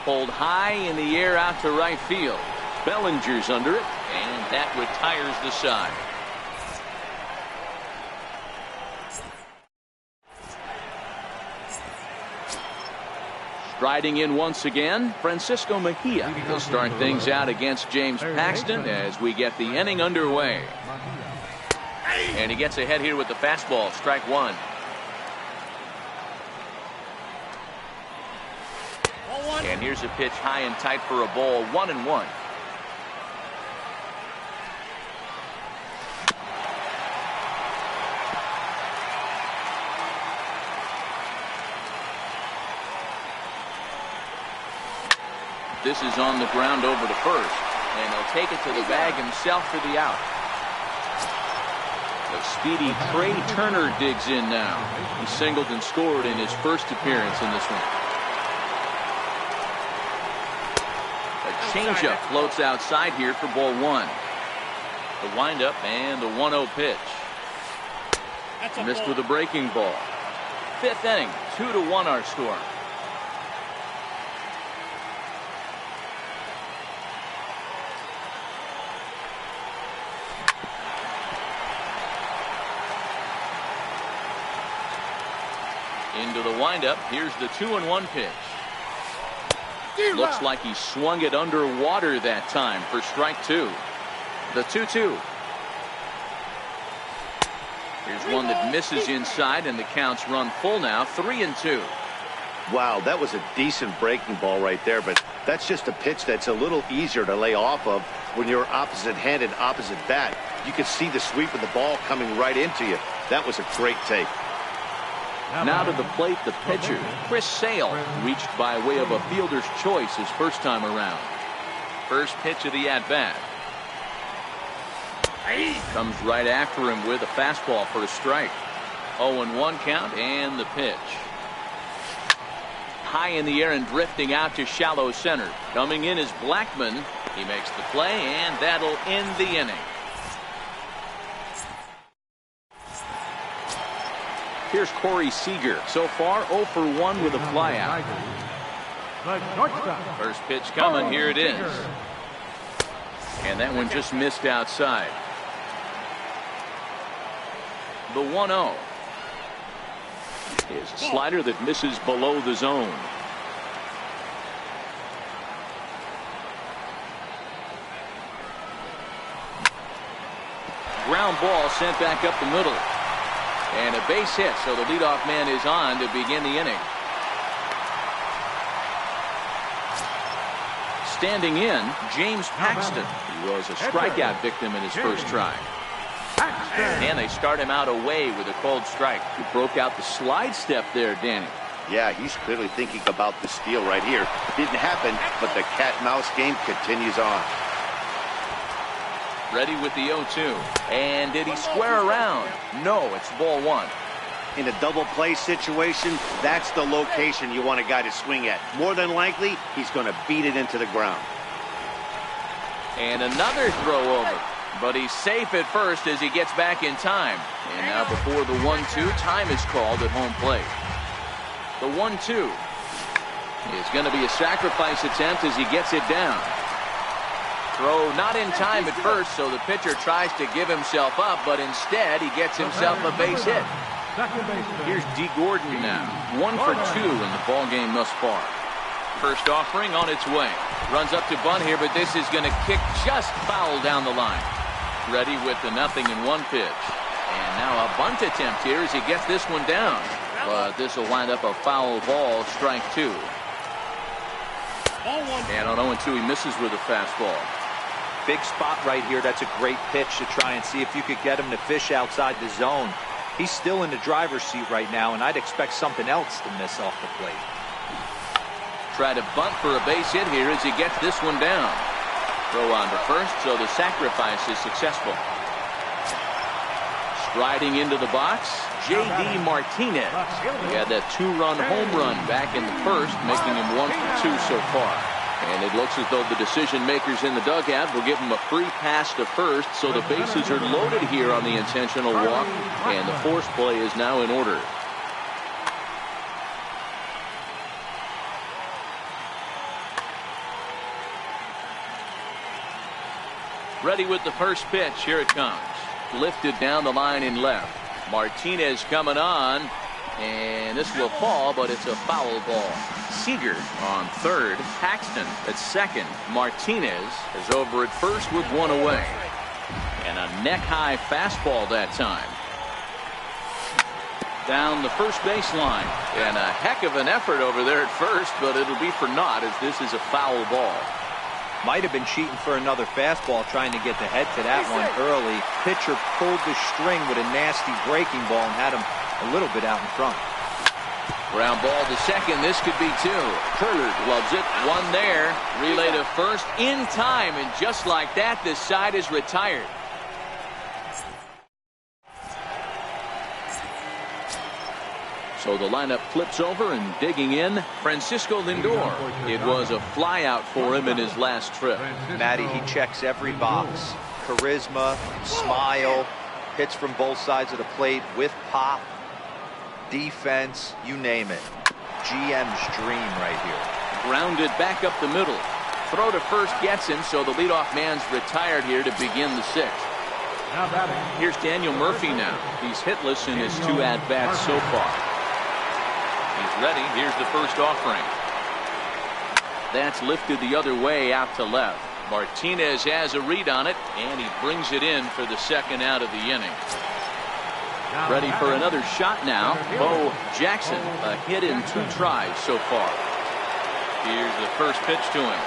Pulled high in the air out to right field. Bellinger's under it, and that retires the side. Striding in once again, Francisco Mejia. He'll start things out against James Paxton as we get the inning underway. And he gets ahead here with the fastball, strike one. And here's a pitch high and tight for a ball, 1-1. This is on the ground over to first, and he'll take it to the bag himself for the out. The speedy Trey Turner digs in now. He singled and scored in his first appearance in this one. A changeup floats outside here for ball one. The windup and the 1-0 pitch. Missed with a breaking ball. Fifth inning, 2-1 our score. Into the windup. Here's the 2-1 pitch. Looks like he swung it underwater that time for strike two. The 2-2. Here's one that misses inside, and the count's run full now, 3-2. Wow, that was a decent breaking ball right there, but that's just a pitch that's a little easier to lay off of when you're opposite-handed, opposite bat. You can see the sweep of the ball coming right into you. That was a great take. Now to the plate, the pitcher, Chris Sale, reached by way of a fielder's choice his first time around. First pitch of the at-bat. Comes right after him with a fastball for a strike. 0-1 count, and the pitch. High in the air and drifting out to shallow center. Coming in is Blackman. He makes the play, and that'll end the inning. Here's Corey Seager. So far, 0 for 1 with a flyout. First pitch coming. Here it is. And that one just missed outside. The 1-0 is a slider that misses below the zone. Ground ball sent back up the middle. And a base hit, so the leadoff man is on to begin the inning. Standing in, James Paxton. He was a strikeout victim in his first try. And they start him out away with a cold strike. He broke out the slide step there, Danny. Yeah, he's clearly thinking about the steal right here. Didn't happen, but the cat-mouse game continues on. Ready with the 0-2. And did he square around? No, it's ball one. In a double play situation, that's the location you want a guy to swing at. More than likely, he's going to beat it into the ground. And another throw over. But he's safe at first as he gets back in time. And now before the 1-2, time is called at home plate. The 1-2 is going to be a sacrifice attempt as he gets it down. Throw not in time at first, so the pitcher tries to give himself up, but instead he gets himself a base hit. Here's D. Gordon now. 1 for 2 in the ball game thus far. First offering on its way. Runs up to bunt here, but this is going to kick just foul down the line. Ready with the 0-1 pitch. And now a bunt attempt here as he gets this one down. But this will wind up a foul ball, strike two. And on 0-2, he misses with a fastball. Big spot right here. That's a great pitch to try and see if you could get him to fish outside the zone. He's still in the driver's seat right now, and I'd expect something else to miss off the plate. Try to bunt for a base hit here as he gets this one down. Throw on to first, so the sacrifice is successful. Striding into the box, J.D. Martinez. He had that 2-run home run back in the first, making him 1 for 2 so far. And it looks as though the decision makers in the dugout will give him a free pass to first, so the bases are loaded here on the intentional walk, and the force play is now in order. Ready with the first pitch. Here it comes. Lifted down the line in left. Martinez coming on. And this will fall, but it's a foul ball. Seager on third. Paxton at second. Martinez is over at first with one away. And a neck-high fastball that time. Down the first baseline. And a heck of an effort over there at first, but it'll be for naught as this is a foul ball. Might have been cheating for another fastball, trying to get the head to that one early. Pitcher pulled the string with a nasty breaking ball and had him a little bit out in front. Ground ball to second. This could be two. Turner gloves it. One there. Relay to first in time. And just like that, this side is retired. So the lineup flips over and digging in, Francisco Lindor. It was a flyout for him in his last trip. Matty, he checks every box. Charisma, smile, hits from both sides of the plate with pop, defense, you name it. GM's dream right here. Grounded back up the middle. Throw to first gets him, so the leadoff man's retired here to begin the sixth. Here's Daniel Murphy now. He's hitless in his two at-bats so far. He's ready. Here's the first offering. That's lifted the other way out to left. Martinez has a read on it, and he brings it in for the second out of the inning. Ready for another shot now. Bo Jackson, a hit in 2 tries so far. Here's the first pitch to him.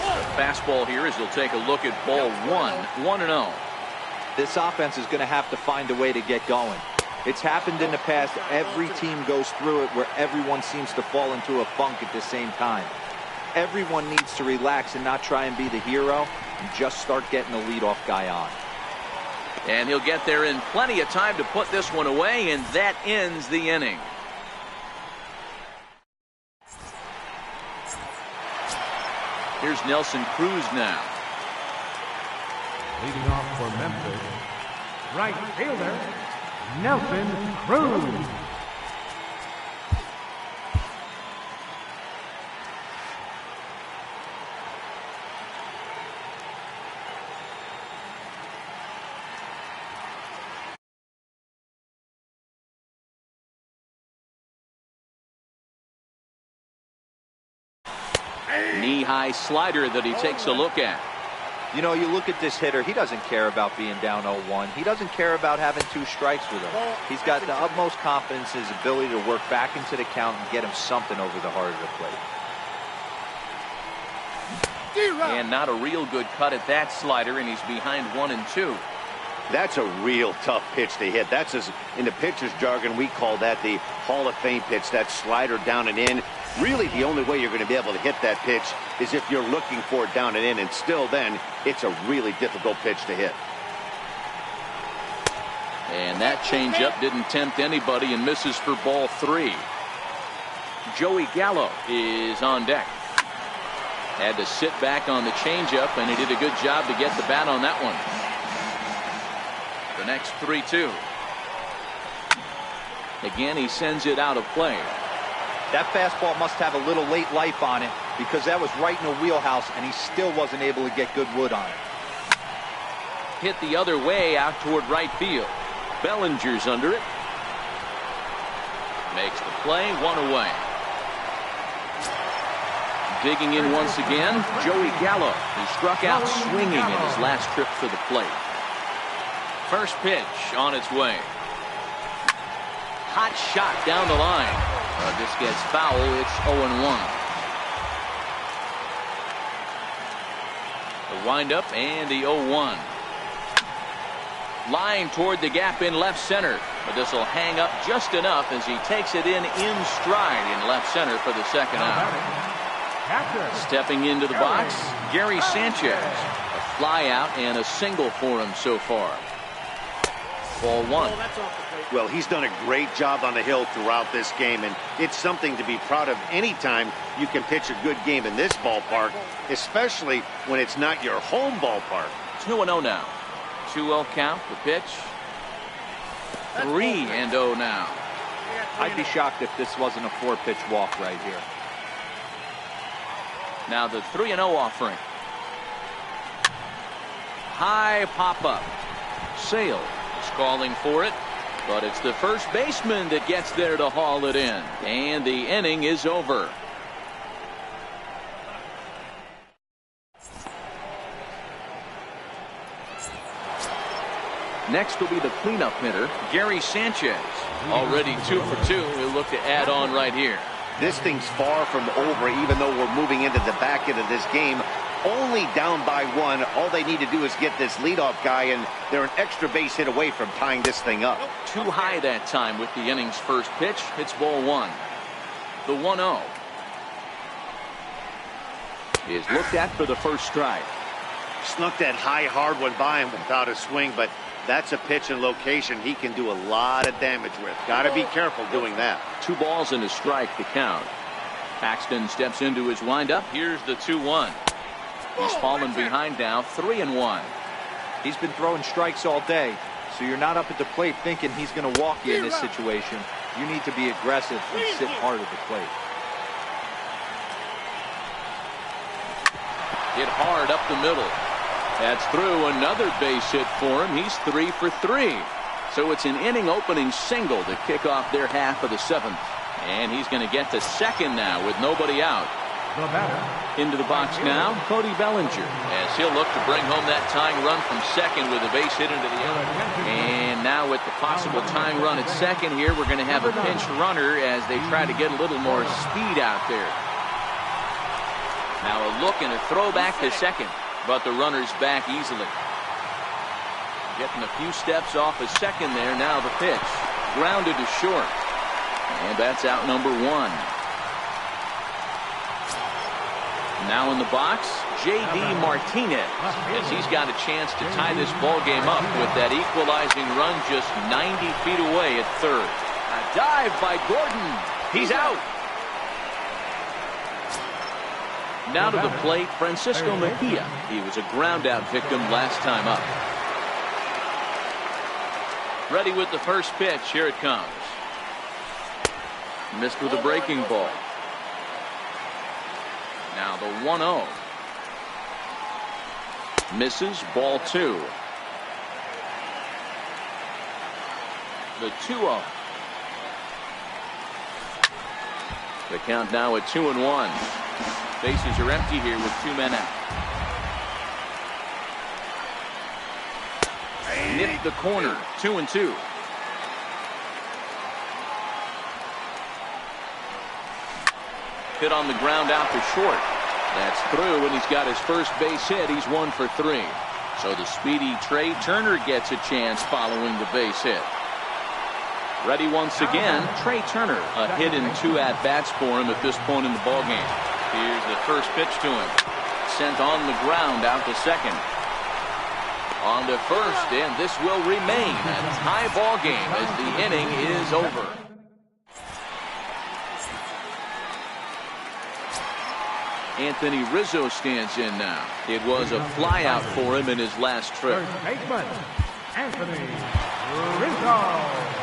The fastball here as he'll take a look at ball 1-0. This offense is going to have to find a way to get going. It's happened in the past. Every team goes through it where everyone seems to fall into a funk at the same time. Everyone needs to relax and not try and be the hero and just start getting the leadoff guy on. And he'll get there in plenty of time to put this one away, and that ends the inning. Here's Nelson Cruz now. Leading off for Memphis, right fielder, Nelson Cruz. Knee-high slider that he takes a look at. You know, you look at this hitter, he doesn't care about being down 0-1. He doesn't care about having 2 strikes with him. He's got the utmost confidence in his ability to work back into the count and get him something over the heart of the plate. And not a real good cut at that slider, and he's behind 1-2. That's a real tough pitch to hit. That's, in the pitcher's jargon, we call that the Hall of Fame pitch, that slider down and in. Really, the only way you're going to be able to hit that pitch is if you're looking for it down and in, and still then, it's a really difficult pitch to hit. And that changeup didn't tempt anybody and misses for ball 3. Joey Gallo is on deck. Had to sit back on the changeup, and he did a good job to get the bat on that one. The next 3-2. Again, he sends it out of play. That fastball must have a little late life on it because that was right in the wheelhouse, and he still wasn't able to get good wood on it. Hit the other way out toward right field. Bellinger's under it. Makes the play, 1 away. Digging in once again, Joey Gallo, who struck out swinging in his last trip to the plate. First pitch on its way. Hot shot down the line. This gets foul. It's 0-1. The windup and the 0-1. Line toward the gap in left center. But this will hang up just enough as he takes it in stride in left center for the second out. Stepping into the box, Gary Sanchez. A fly out and a single for him so far. Ball 1. Well, he's done a great job on the hill throughout this game, and it's something to be proud of anytime you can pitch a good game in this ballpark, especially when it's not your home ballpark. 2-0 now. 2-0 count, the pitch. 3-0 now. I'd be shocked if this wasn't a 4-pitch walk right here. Now the 3-0 offering. High pop-up. Sale is calling for it. But it's the first baseman that gets there to haul it in. And the inning is over. Next will be the cleanup hitter, Gary Sanchez. Already 2 for 2. He'll look to add on right here. This thing's far from over, even though we're moving into the back end of this game. Only down by 1. All they need to do is get this leadoff guy, and they're an extra base hit away from tying this thing up. Too high that time with the inning's first pitch. It's ball 1. The 1-0 is looked at for the first strike. Snuck that high, hard one by him without a swing, but that's a pitch and location he can do a lot of damage with. Got to be careful doing that. 2 balls and a strike to count. Paxton steps into his windup. Here's the 2-1. He's fallen behind now, 3-1. He's been throwing strikes all day, so you're not up at the plate thinking he's going to walk you in this situation. You need to be aggressive and sit hard at the plate. Hit hard up the middle. That's through. Another base hit for him. He's 3 for 3. So it's an inning opening single to kick off their half of the 7th. And he's going to get to second now with nobody out. Into the box now, Cody Bellinger, as he'll look to bring home that tying run from second with a base hit into the inning. And now with the possible tying run at second here, we're going to have a pinch runner as they try to get a little more speed out there. Now a look and a throw back to second, but the runner's back easily. Getting a few steps off of second there. Now the pitch, grounded to short, and that's out number 1. Now in the box, J.D. Martinez, as he's got a chance to tie this ball game up with that equalizing run just 90 feet away at third. A dive by Gordon. He's out. Now to the plate, Francisco Mejia. He was a ground out victim last time up. Ready with the first pitch. Here it comes. Missed with a breaking ball. Now the 1-0. Misses, ball 2. The 2-0. The count now at 2-1. Bases are empty here with 2 men out. Nipped the corner, 2-2. Hit on the ground out to short. That's through, and he's got his first base hit. He's 1 for 3. So the speedy Trey Turner gets a chance following the base hit. Ready once again, Trey Turner. A hit in 2 at-bats for him at this point in the ballgame. Here's the first pitch to him. Sent on the ground out to second. On to first, and this will remain a tie ball game as the inning is over. Anthony Rizzo stands in now. It was a flyout for him in his last trip. First baseman, Anthony Rizzo.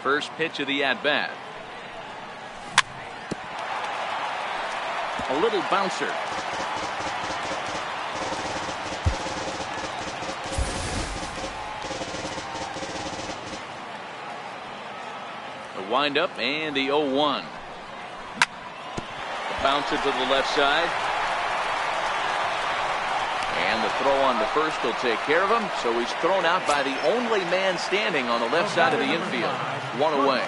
First pitch of the at-bat. A little bouncer. The windup and the 0-1. The bouncer to the left side. And the throw on to first will take care of him. So he's thrown out by the only man standing on the left side of the infield. 1 away.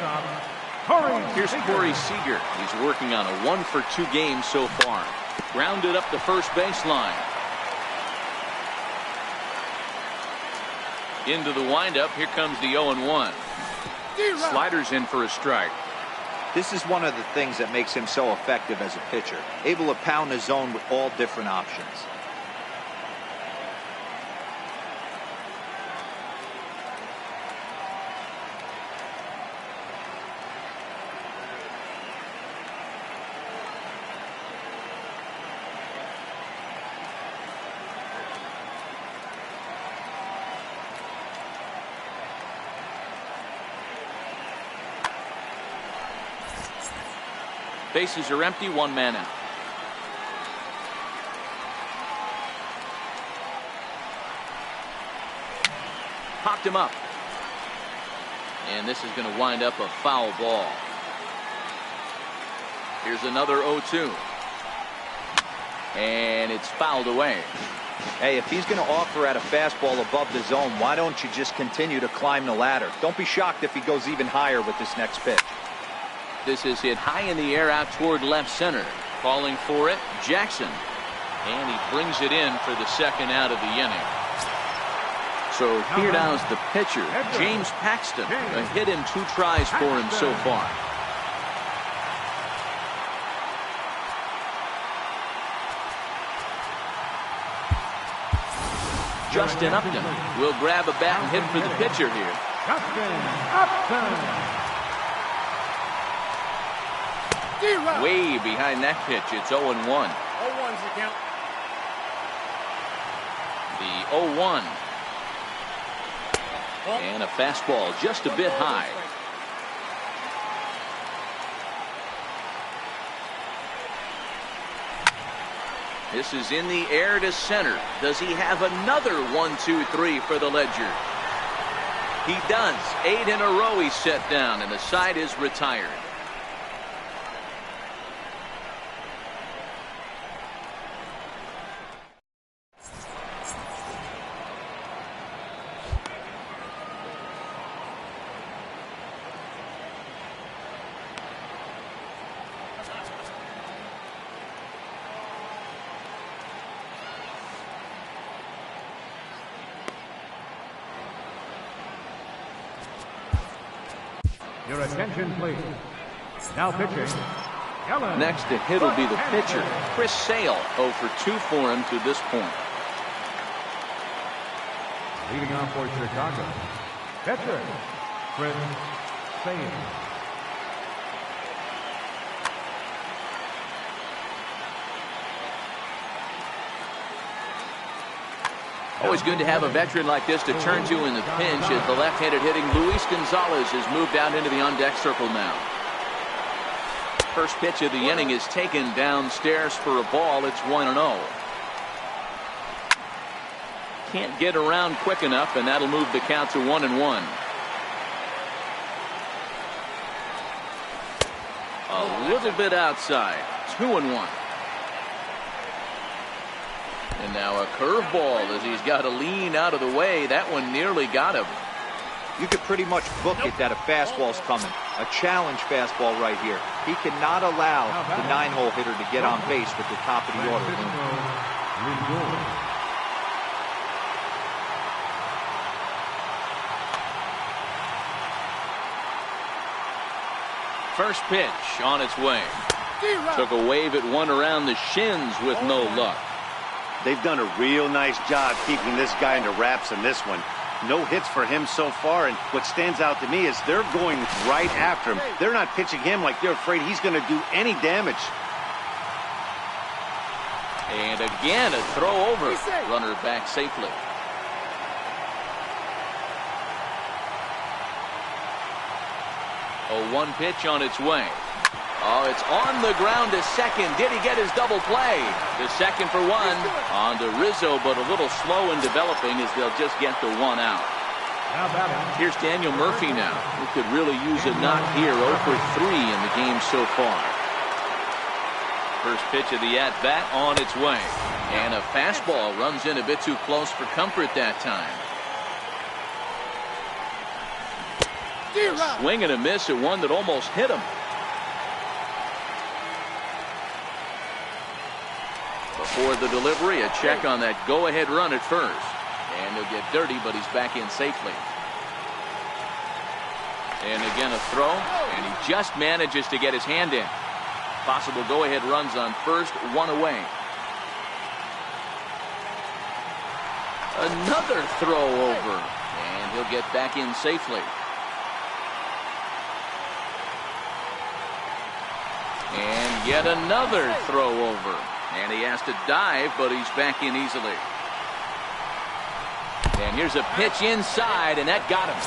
Here's Corey Seager. He's working on a 1 for 2 game so far. Grounded up the first baseline. Into the windup. Here comes the 0-1. Sliders in for a strike. This is one of the things that makes him so effective as a pitcher. Able to pound the zone with all different options. Bases are empty, 1 man out. Popped him up. And this is going to wind up a foul ball. Here's another 0-2. And it's fouled away. Hey, if he's going to offer at a fastball above the zone, why don't you just continue to climb the ladder? Don't be shocked if he goes even higher with this next pitch. This is hit high in the air out toward left center. Calling for it, Jackson. And he brings it in for the second out of the inning. So here now is the pitcher, James Paxton. A hit in 2 tries for him so far. Justin Upton will grab a bat and hit for the pitcher here. Way behind that pitch. It's 0-1. 0-1's the count. The 0-1. And a fastball just a bit high. This is in the air to center. Does he have another 1-2-3 for the Ledger? He does. 8 in a row he's set down, and the side is retired. Your attention, please. Now pitching. Next to hit will be the pitcher, Chris Sale. 0 for 2 for him to this point. Leading off for Chicago, pitcher, Chris Sale. Always good to have a veteran like this to turn to in the pinch, as the left-handed hitting Luis Gonzalez has moved out into the on-deck circle now. First pitch of the inning is taken downstairs for a ball. It's 1-0. Can't get around quick enough, and that'll move the count to 1-1. A little bit outside. 2-1. And now a curveball as he's got to lean out of the way. That one nearly got him. You could pretty much book it that a fastball's coming. A challenge fastball right here. He cannot allow the 9-hole hitter to get on base with the top of the order. First pitch on its way. Took a wave at one around the shins with no luck. They've done a real nice job keeping this guy into wraps in this one. No hits for him so far, and what stands out to me is they're going right after him. They're not pitching him like they're afraid he's going to do any damage. And again, a throw over. Runner back safely. A 1 pitch on its way. Oh, it's on the ground to second. Did he get his double play? The second for 1 on to Rizzo, but a little slow in developing as they'll just get the 1 out. Here's Daniel Murphy now, who could really use a knock here. 0 for 3 in the game so far. First pitch of the at-bat on its way. And a fastball runs in a bit too close for comfort that time. A swing and a miss at one that almost hit him. Before the delivery, a check on that go-ahead run at first. And he'll get dirty, but he's back in safely. And again a throw, and he just manages to get his hand in. Possible go-ahead runs on first, one away. Another throw over, and he'll get back in safely. And yet another throw over, and he has to dive, but he's back in easily. And here's a pitch inside, and that got him.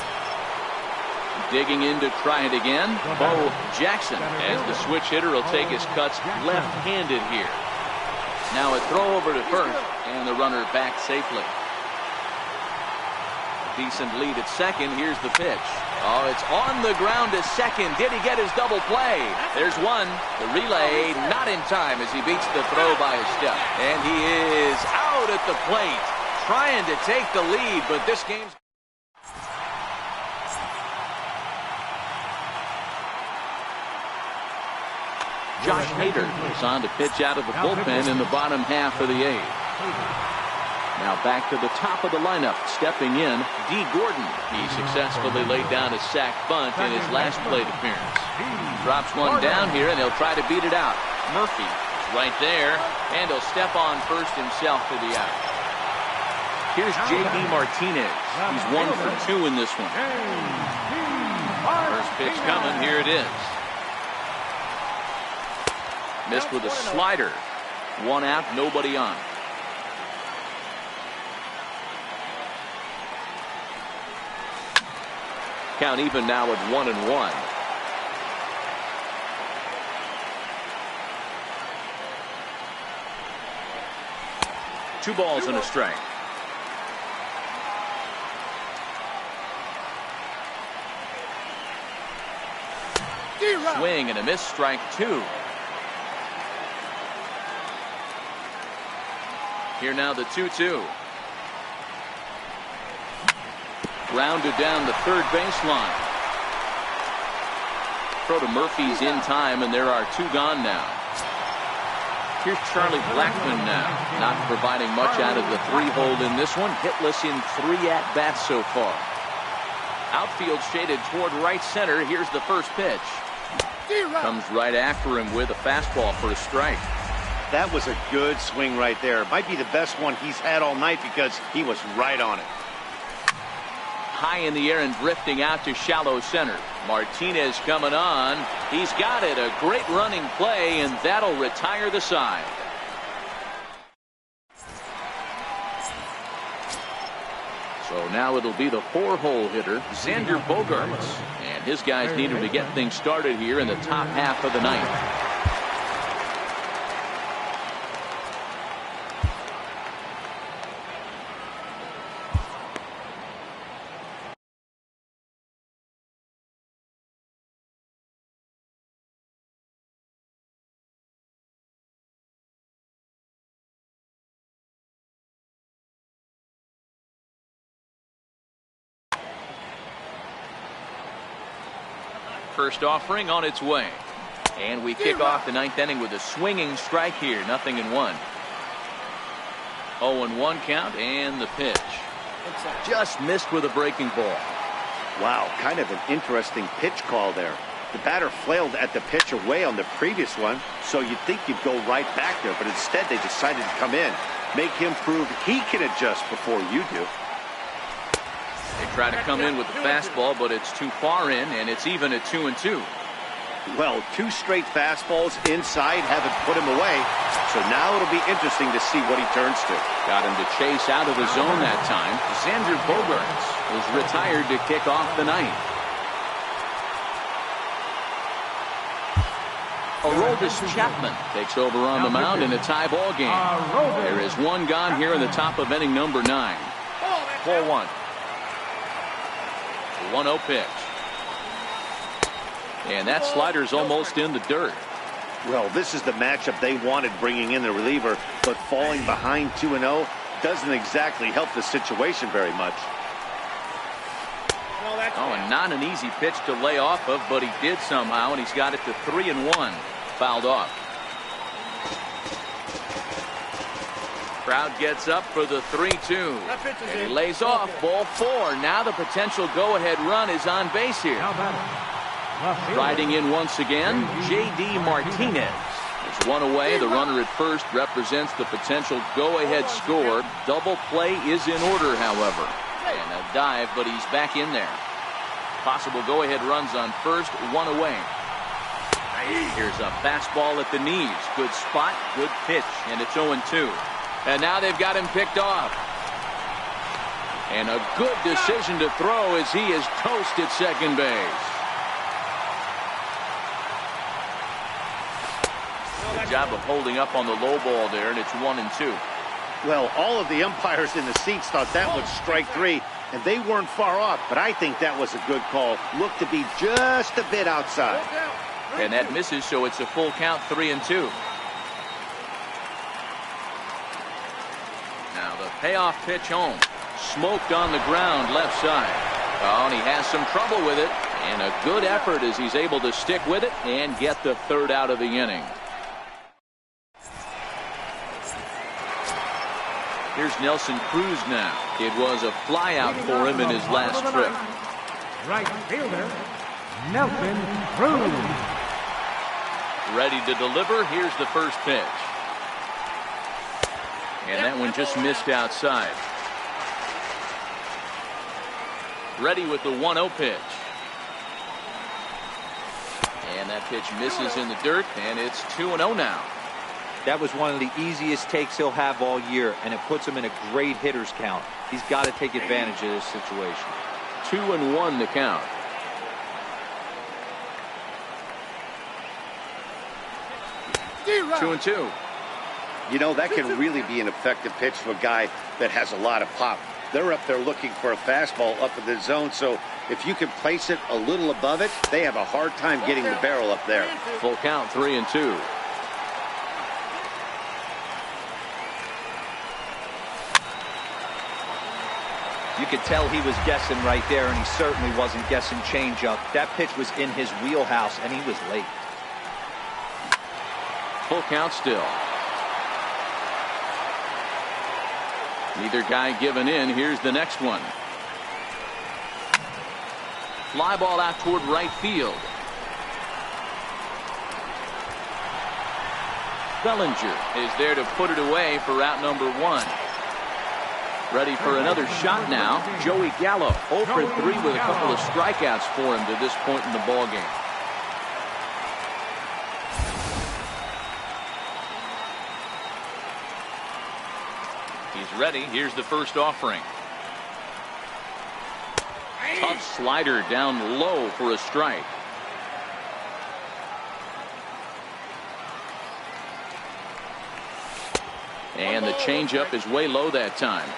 Digging in to try it again, Bo Jackson, as the switch hitter will take his cuts left-handed here. Now a throw over to first, and the runner back safely. Decent lead at second. Here's the pitch. Oh, it's on the ground to second. Did he get his double play? There's one. The relay not in time as he beats the throw by a step. And he is out at the plate, trying to take the lead, but this game's... Josh Hader is on to pitch out of the bullpen in the bottom half of the eighth. Now back to the top of the lineup, stepping in, D. Gordon. He successfully laid down a sac bunt in his last plate appearance. Drops one down here, and he'll try to beat it out. Murphy is right there, and he'll step on first himself for the out. Here's J.D. Martinez. He's 1 for 2 in this one. First pitch coming. Here it is. Missed with a slider. One out, nobody on. Count even now at 1-1. Two balls and a strike. Swing and a miss, strike two. Here now the 2-2. Grounded down the third baseline. Throw to Murphy's in time, and there are two gone now. Here's Charlie Blackmon now, not providing much out of the three-hole in this one. Hitless in 3 at-bats so far. Outfield shaded toward right center. Here's the first pitch. Comes right after him with a fastball for a strike. That was a good swing right there. Might be the best one he's had all night because he was right on it. High in the air and drifting out to shallow center. Martinez coming on. He's got it. A great running play, and that'll retire the side. So now it'll be the 4-hole hitter, Xander Bogaerts. And his guys need him to get things started here in the top half of the ninth. First offering on its way. And we kick off the ninth inning with a swinging strike here. 0-1. 0-1 count, and the pitch. Just missed with a breaking ball. Wow, kind of an interesting pitch call there. The batter flailed at the pitch away on the previous one, so you'd think you'd go right back there, but instead they decided to come in. Make him prove he can adjust before you do. They try to come in with the fastball, but it's too far in, and it's even at 2-2. Well, 2 straight fastballs inside haven't put him away, so now it'll be interesting to see what he turns to. Got him to chase out of the zone that time. Xander Bogaerts was retired to kick off the ninth. Aroldis Chapman takes over on the mound in a tie ball game. There is one gone here in the top of inning number 9. 4-1. 1-0 pitch. And that slider's almost in the dirt. Well, this is the matchup they wanted, bringing in the reliever, but falling behind 2-0 doesn't exactly help the situation very much. Oh, and not an easy pitch to lay off of, but he did somehow, and he's got it to 3-1. Fouled off. Crowd gets up for the 3-2. And he lays off ball 4. Now the potential go-ahead run is on base here. Riding in once again, J.D. Martinez. There's one away. The runner at first represents the potential go-ahead score. Double play is in order, however. And a dive, but he's back in there. Possible go-ahead runs on first, one away. Here's a fastball at the knees. Good spot, good pitch, and it's 0-2. And now they've got him picked off. And a good decision to throw as he is toast at second base. Good job of holding up on the low ball there, and it's 1-2. Well, all of the umpires in the seats thought that was strike 3, and they weren't far off, but I think that was a good call. Looked to be just a bit outside. And that misses, so it's a full count, 3-2. Now the payoff pitch home. Smoked on the ground left side. Oh, and he has some trouble with it. And a good effort as he's able to stick with it and get the third out of the inning. Here's Nelson Cruz now. It was a flyout for him in his last trip. Right fielder, Nelson Cruz. Ready to deliver. Here's the first pitch. And that one just missed outside. Ready with the 1-0 pitch. And that pitch misses in the dirt, and it's 2-0 now. That was one of the easiest takes he'll have all year, and it puts him in a great hitter's count. He's got to take advantage of this situation. 2-1 the count. Two and two. You know, that can really be an effective pitch for a guy that has a lot of pop. They're up there looking for a fastball up in the zone, so if you can place it a little above it, they have a hard time getting the barrel up there. Full count, 3-2. You could tell he was guessing right there, and he certainly wasn't guessing changeup. That pitch was in his wheelhouse, and he was late. Full count still. Neither guy giving in. Here's the next one. Fly ball out toward right field. Bellinger is there to put it away for out number 1. Ready for another shot now. Joey Gallo 0 for 3 with a couple of strikeouts for him to this point in the ballgame. He's ready. Here's the first offering. Tough slider down low for a strike. And the changeup is way low that time.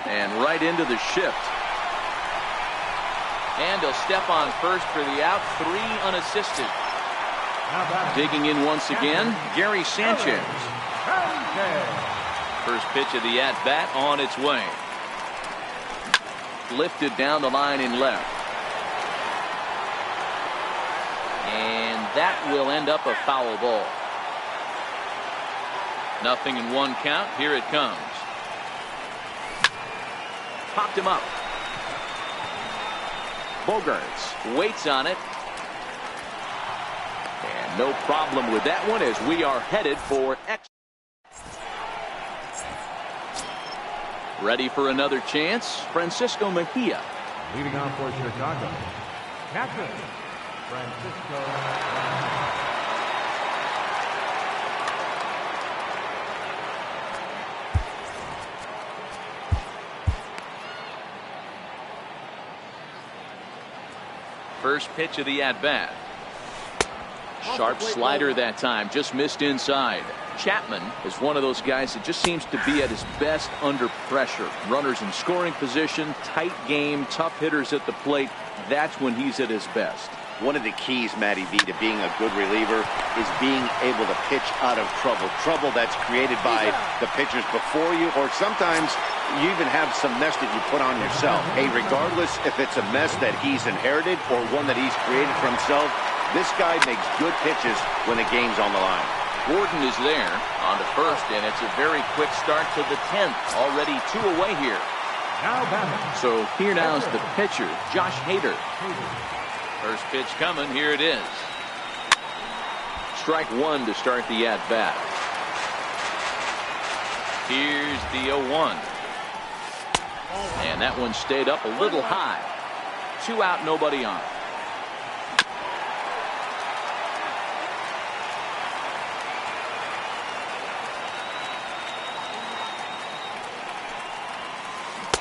And right into the shift. And he'll step on first for the out. 3 unassisted. Digging in once again, Gary Sanchez. First pitch of the at-bat on its way. Lifted down the line in left. And that will end up a foul ball. 0-1 count. Here it comes. Popped him up. Bogarts waits on it. And no problem with that one as we are headed for X. Ready for another chance. Francisco Mejia. Leading off for Chicago, catcher, Francisco. First pitch of the at-bat. Sharp slider that time, just missed inside. Chapman is one of those guys that just seems to be at his best under pressure. Runners in scoring position, tight game, tough hitters at the plate. That's when he's at his best. One of the keys, Matty V, to being a good reliever is being able to pitch out of trouble. Trouble that's created by the pitchers before you, or sometimes you even have some mess that you put on yourself. Hey, regardless if it's a mess that he's inherited or one that he's created for himself, this guy makes good pitches when the game's on the line. Gordon is there on the first, and it's a very quick start to the 10th. Already 2 away here. So here now is the pitcher, Josh Hader. First pitch coming. Here it is. Strike 1 to start the at-bat. Here's the 0-1. And that one stayed up a little high. 2 out, nobody on.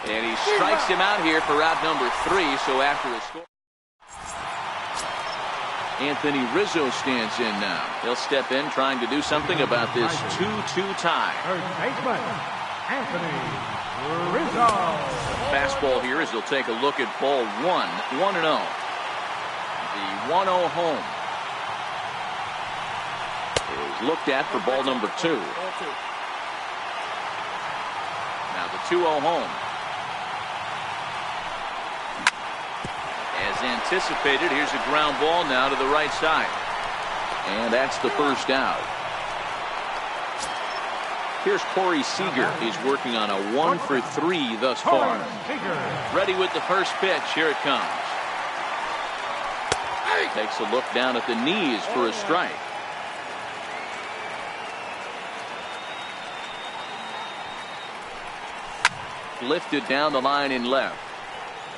And he strikes him out here for out number 3. So after a score, Anthony Rizzo stands in now. He'll step in trying to do something about this 2-2 tie. Third baseman, Anthony Rizzo. Fastball here as he'll take a look at ball 1, 1-0. The 1-0 home is looked at for ball number 2. Now the 2-0 home. As anticipated, here's a ground ball now to the right side. And that's the first out. Here's Corey Seager. He's working on a 1 for 3 thus far. Ready with the first pitch. Here it comes. Takes a look down at the knees for a strike. Lifted down the line in left.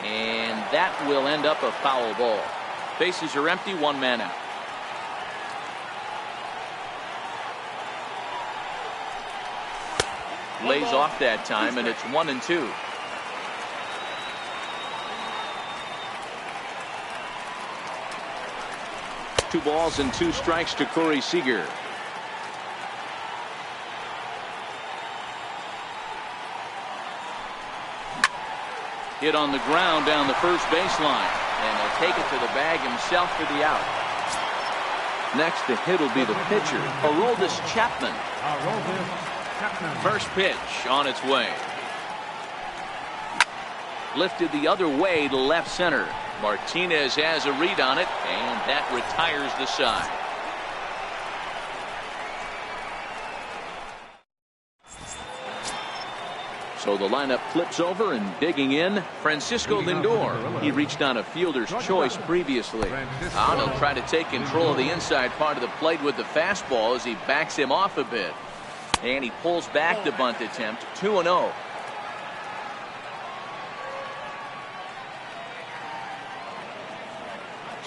And that will end up a foul ball. Bases are empty, 1 man out. Lays off that time, and it's 1-2. Two balls and 2 strikes to Corey Seager. Hit on the ground down the first baseline, and he'll take it to the bag himself for the out. Next to hit will be the pitcher, Aroldis Chapman. First pitch on its way. Lifted the other way to left center. Martinez has a read on it, and that retires the side. So the lineup flips over, and digging in, Francisco Lindor. He reached on a fielder's choice previously. Now he'll try to take control of the inside part of the plate with the fastball as he backs him off a bit. And he pulls back the bunt attempt. 2-0.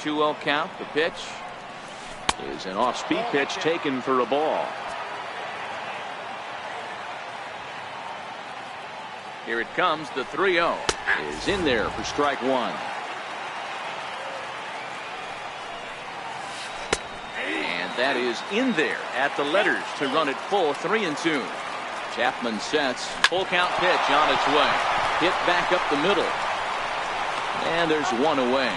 Two-0 count. The pitch is an off-speed pitch taken for a ball. Here it comes. The 3-0 is in there for strike 1. And that is in there at the letters to run it full. 3-2. Chapman sets. Full count pitch on its way. Hit back up the middle. And there's 1 away.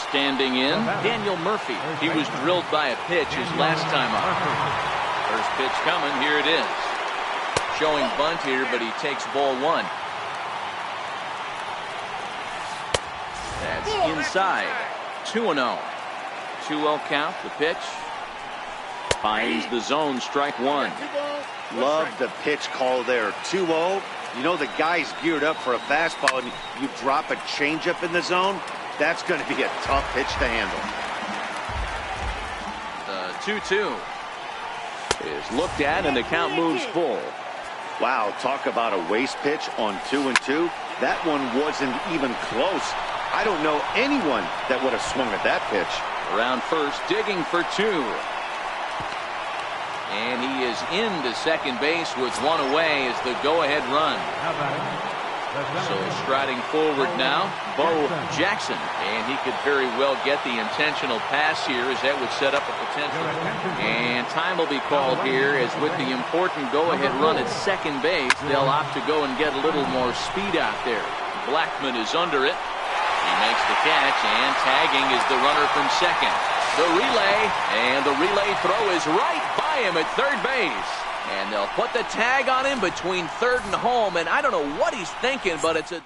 Standing in, Daniel Murphy. He was drilled by a pitch his last time up. First pitch coming. Here it is. Showing bunt here, but he takes ball 1. That's inside. 2-0. 2-0 count. The pitch finds the zone. Strike 1. Love the pitch call there. 2-0. You know the guy's geared up for a fastball, and you drop a changeup in the zone. That's going to be a tough pitch to handle. The 2-2 is looked at, and the count moves full. Wow, talk about a waste pitch on 2-2. That one wasn't even close. I don't know anyone that would have swung at that pitch. Around first, digging for 2. And he is into second base with 1 away as the go-ahead run. So striding forward now, Bo Jackson. And he could very well get the intentional pass here, as that would set up a potential. And time will be called here, as with the important go-ahead run at second base, they'll opt to go and get a little more speed out there. Blackman is under it. He makes the catch, and tagging is the runner from second. The relay, and the relay throw is right by him at third base. And they'll put the tag on him between third and home, and I don't know what he's thinking, but it's a...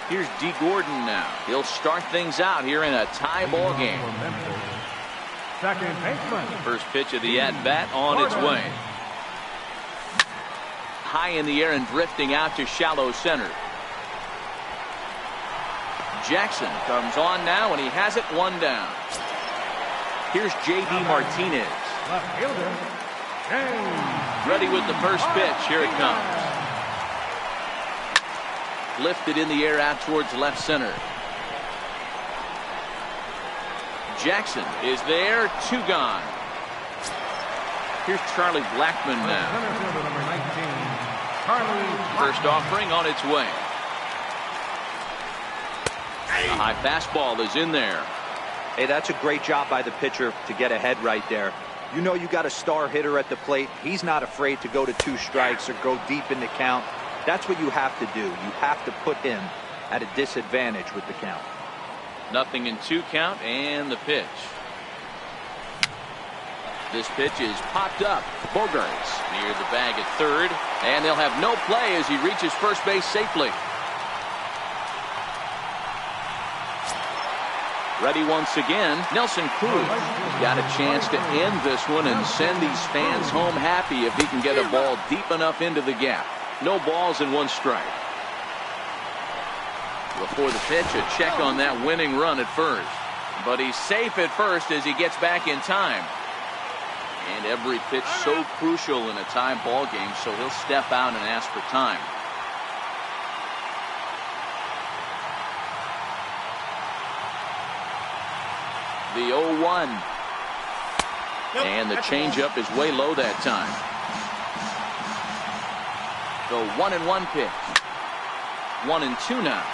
Here's D. Gordon now. He'll start things out here in a tie ball game. Second baseman. First pitch of the at-bat on its way. High in the air and drifting out to shallow center. Jackson comes on now, and he has it one down. Here's J.D. Martinez. Left fielder. Ready with the first pitch. Here it comes. Lifted in the air out towards left center. Jackson is there. Two gone. Here's Charlie Blackmon now. Number 19, Charlie. First offering on its way. A high fastball is in there. Hey, that's a great job by the pitcher to get ahead right there. You know you got a star hitter at the plate. He's not afraid to go to 2 strikes or go deep in the count. That's what you have to do. You have to put him at a disadvantage with the count. 0-2 count, and the pitch. This pitch is popped up. Bogarts near the bag at third, and they'll have no play as he reaches first base safely. Ready once again, Nelson Cruz got a chance to end this one and send these fans home happy if he can get a ball deep enough into the gap. No balls and 1 strike. Before the pitch, a check on that winning run at first. But he's safe at first as he gets back in time. And every pitch so crucial in a tie ball game, so he'll step out and ask for time. The 0-1. And the changeup is way low that time. The 1-1 pitch. 1-2 now.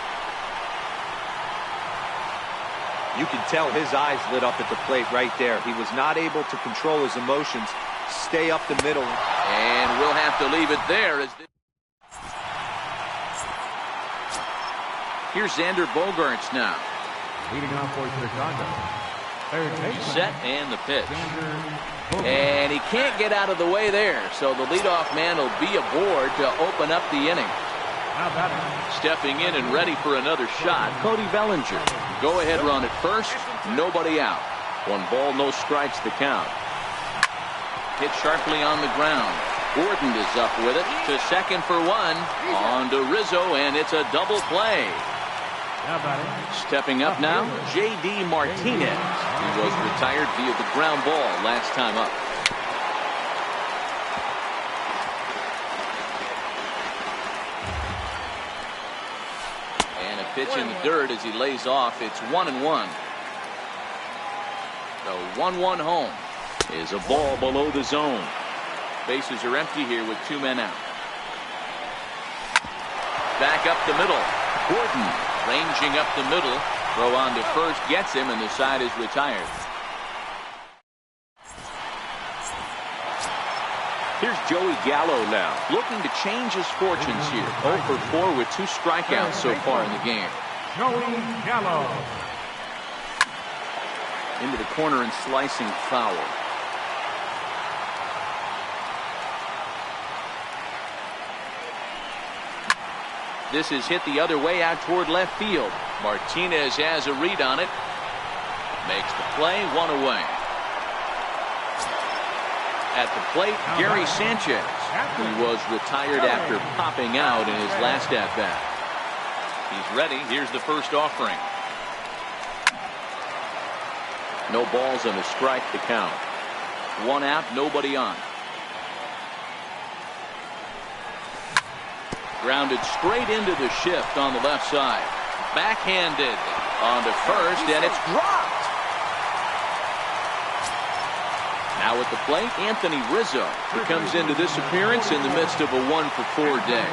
You can tell his eyes lit up at the plate right there. He was not able to control his emotions. Stay up the middle. And we'll have to leave it there. Here's Xander Bogarts now. Leading off for Chicago. Third baseman. Set and the pitch. And he can't get out of the way there. So the leadoff man will be aboard to open up the inning. How about it? Stepping in and ready for another shot, Cody Bellinger. Go ahead run at first. Nobody out. 1 ball, no strikes to count. Hit sharply on the ground. Gordon is up with it to second for 1. On to Rizzo, and it's a double play. How about it? Stepping up now, J.D. Martinez. He was retired via the ground ball last time up. And a pitch in the dirt as he lays off. It's 1-1. The 1-1 home is a ball below the zone. Bases are empty here with 2 men out. Back up the middle. Gordon ranging up the middle. Throw on to first gets him, and the side is retired. Here's Joey Gallo now, looking to change his fortunes here. 0 for 4 with 2 strikeouts so far in the game. Joey Gallo. Into the corner and slicing foul. This is hit the other way out toward left field. Martinez has a read on it. Makes the play, 1 away. At the plate, Gary Sanchez, who was retired after popping out in his last at-bat. He's ready. Here's the first offering. No balls and a strike to count. 1 out, nobody on. Grounded straight into the shift on the left side. Backhanded on to first, and it's dropped. Now at the plate, Anthony Rizzo, who comes into this appearance in the midst of a 1 for 4 day.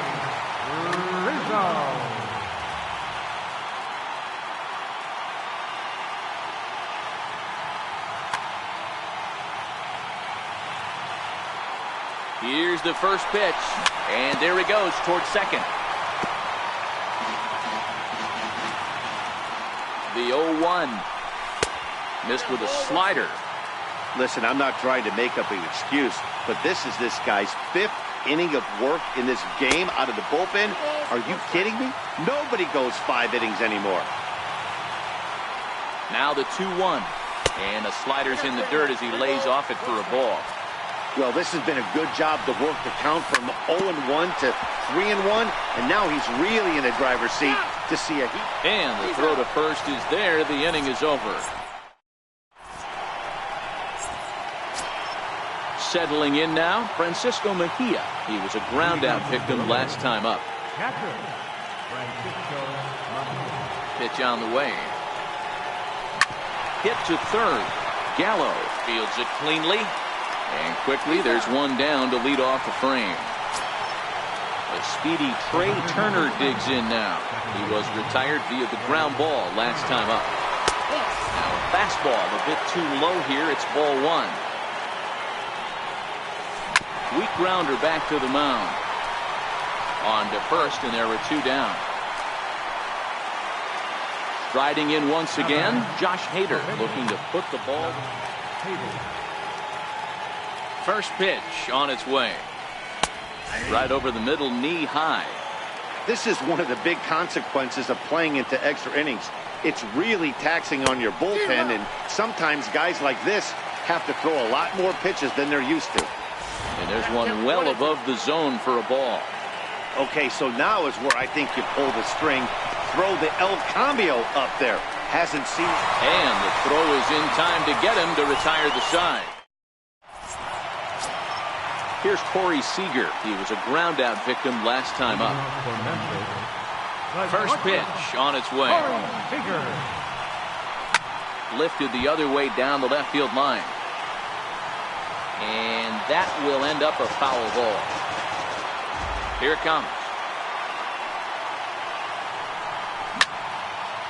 Rizzo. Here's the first pitch, and there he goes towards second. The 0-1. Missed with a slider. Listen, I'm not trying to make up an excuse, but this is this guy's 5th inning of work in this game out of the bullpen. Are you kidding me? Nobody goes 5 innings anymore. Now the 2-1. And the slider's in the dirt as he lays off it for a ball. Well, this has been a good job to work the count from 0-1 to 3-1, and now he's really in the driver's seat to see a heat. And the throw to first is there. The inning is over. Settling in now, Francisco Mejia. He was a ground-out victim last time up. Pitch on the way. Hit to third. Gallo fields it cleanly. And quickly, there's one down to lead off the frame. A speedy Trey Turner digs in now. He was retired via the ground ball last time up. Now a fastball a bit too low here. It's ball 1. Weak grounder back to the mound. On to first, and there are 2 down. Striding in once again, Josh Hader looking to put the ball. First pitch on its way. Right over the middle, knee high. This is one of the big consequences of playing into extra innings. It's really taxing on your bullpen, and sometimes guys like this have to throw a lot more pitches than they're used to. And there's one well above the zone for a ball. Okay, so now is where I think you pull the string. Throw the El Cambio up there. Hasn't seen. And the throw is in time to get him to retire the side. Here's Corey Seager. He was a ground-out victim last time up. First pitch on its way. Lifted the other way down the left field line. And that will end up a foul ball. Here it comes.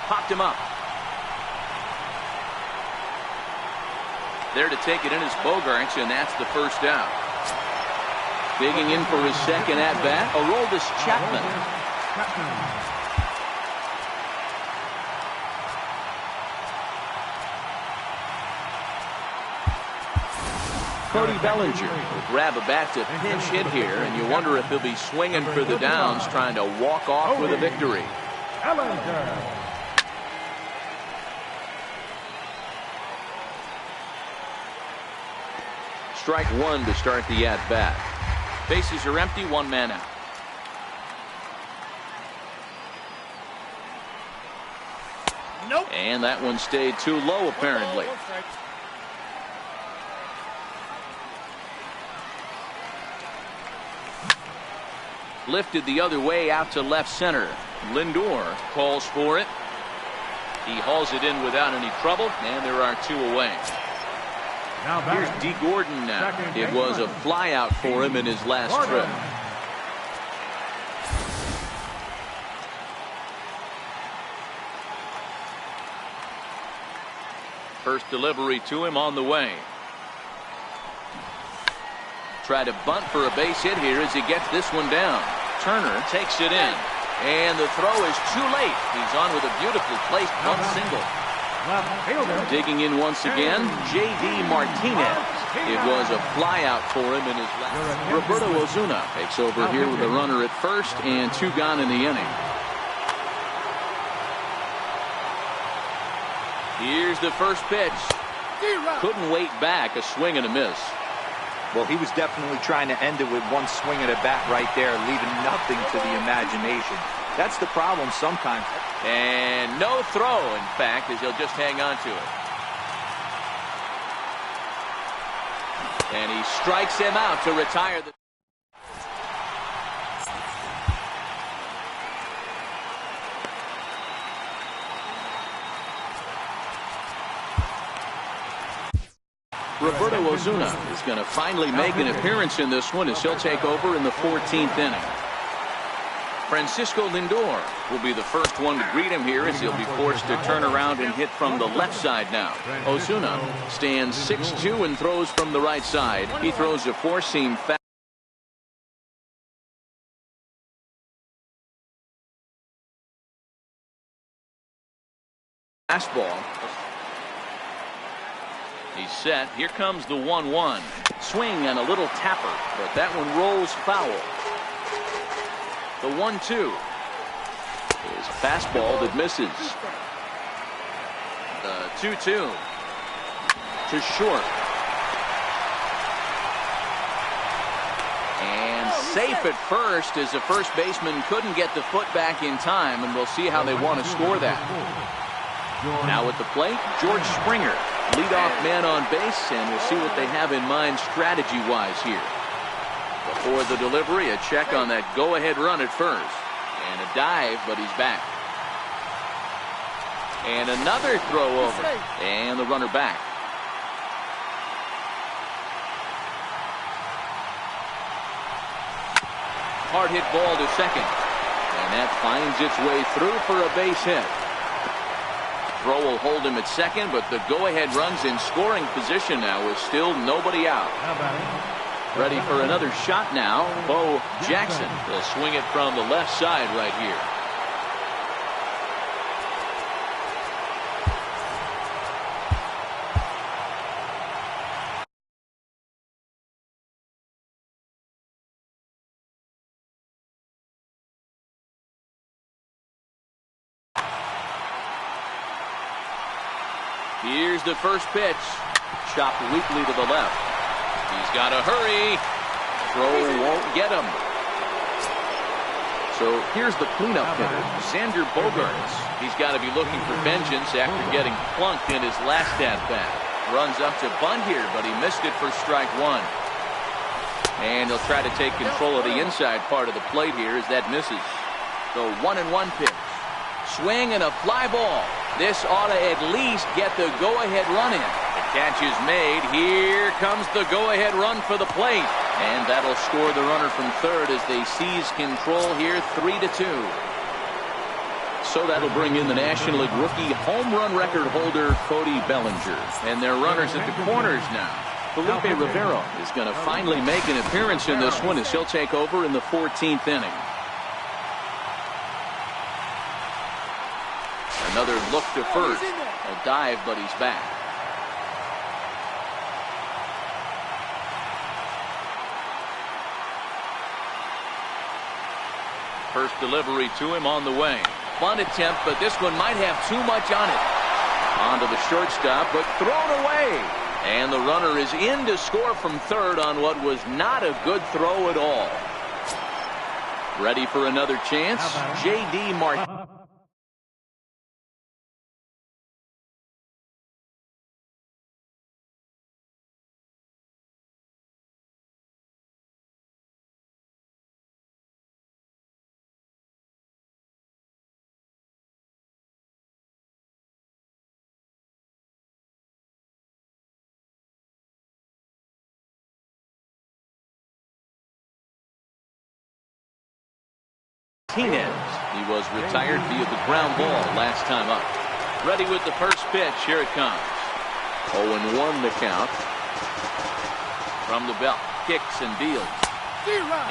Popped him up. There to take it in is Bogarts, and that's the first out. Digging in for his second at-bat, Aroldis Chapman. Cody Bellinger will grab a bat to pinch hit here, and you wonder if he'll be swinging for the downs, trying to walk off with a victory. Strike 1 to start the at-bat. Bases are empty, 1 man out. Nope. And that one stayed too low, apparently. Lifted the other way out to left center. Lindor calls for it. He hauls it in without any trouble, and there are 2 away. Here's D. Gordon now. It was a flyout for him in his last trip. First delivery to him on the way. Try to bunt for a base hit here as he gets this one down. Turner takes it in. And the throw is too late. He's on with a beautifully placed bunt single. Digging in once again, J.D. Martinez. It was a flyout for him in his last. Roberto Osuna takes over here with a runner at first and 2 gone in the inning. Here's the first pitch. Couldn't wait back, a swing and a miss. Well, he was definitely trying to end it with one swing at a bat right there, leaving nothing to the imagination. That's the problem sometimes. And no throw, in fact, as he'll just hang on to it. And he strikes him out to retire the. Roberto Osuna is going to finally make an appearance in this one as he'll take over in the 14th inning. Francisco Lindor will be the first one to greet him here as he'll be forced to turn around and hit from the left side now. Osuna stands 6'2" and throws from the right side. He throws a four-seam fast. fastball. He's set. Here comes the 1-1. Swing and a little tapper, but that one rolls foul. The 1-2 is a fastball that misses. The 2-2 to short. And safe at first as the first baseman couldn't get the foot back in time, and we'll see how they want to score that. Now at the plate, George Springer, leadoff man on base, and we'll see what they have in mind strategy-wise here. Before the delivery, a check on that go-ahead run at first. And a dive, but he's back. And another throw over. And the runner back. Hard hit ball to second. And that finds its way through for a base hit. Throw will hold him at second, but the go-ahead run's in scoring position now with still nobody out. Ready for another shot now, Bo Jackson. Will swing it from the left side right here. Here's the first pitch. Chopped weakly to the left. He's got to hurry. Throw won't get him. So here's the cleanup hitter, Xander Bogaerts. He's got to be looking for vengeance after getting plunked in his last at-bat. Runs up to bunt here, but he missed it for strike one. And he'll try to take control of the inside part of the plate here as that misses. The 1-1 pitch. Swing and a fly ball. This ought to at least get the go-ahead run in. The catch is made. Here comes the go-ahead run for the plate. And that'll score the runner from third as they seize control here 3-2. So that'll bring in the National League rookie home run record holder Cody Bellinger. And their runners at the corners now. Felipe Rivero is going to finally make an appearance in this one as he'll take over in the 14th inning. Another look to first. A dive, but he's back. First delivery to him on the way. Bunt attempt, but this one might have too much on it. Onto the shortstop, but thrown away. And the runner is in to score from third on what was not a good throw at all. Ready for another chance? J.D. Martinez. He was retired via the ground ball last time up. Ready with the first pitch. Here it comes. 0-1 the count. From the belt. Kicks and deals.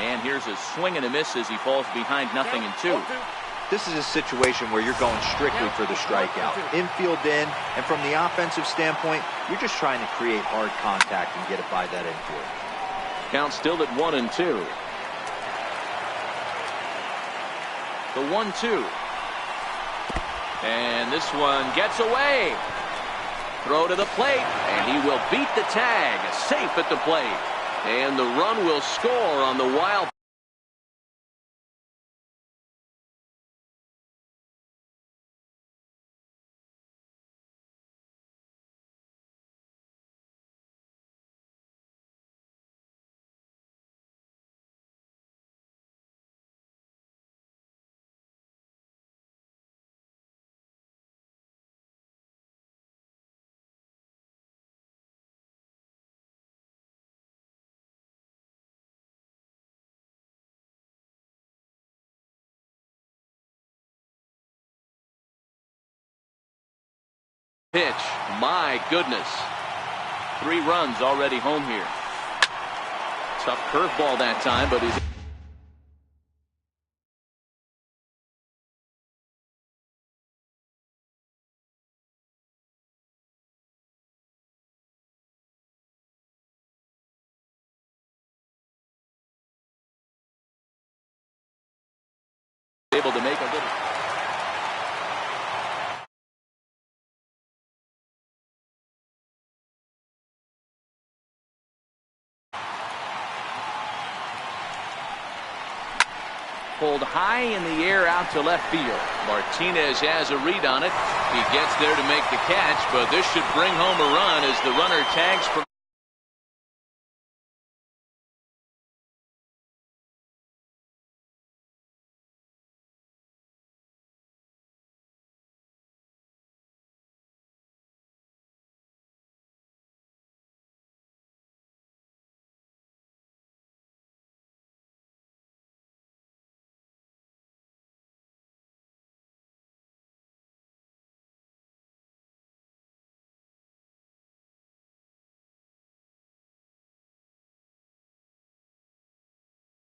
And here's a swing and a miss as he falls behind 0-2. This is a situation where you're going strictly for the strikeout. Infield in, and from the offensive standpoint, you're just trying to create hard contact and get it by that infield. Count still at 1-2. The 1-2. And this one gets away. Throw to the plate, and he will beat the tag. Safe at the plate. And the run will score on the wild pitch. My goodness. 3 runs already home here. Tough curveball that time, but he's to make a little. Pulled high in the air out to left field. Martinez has a read on it. He gets there to make the catch, but this should bring home a run as the runner tags for.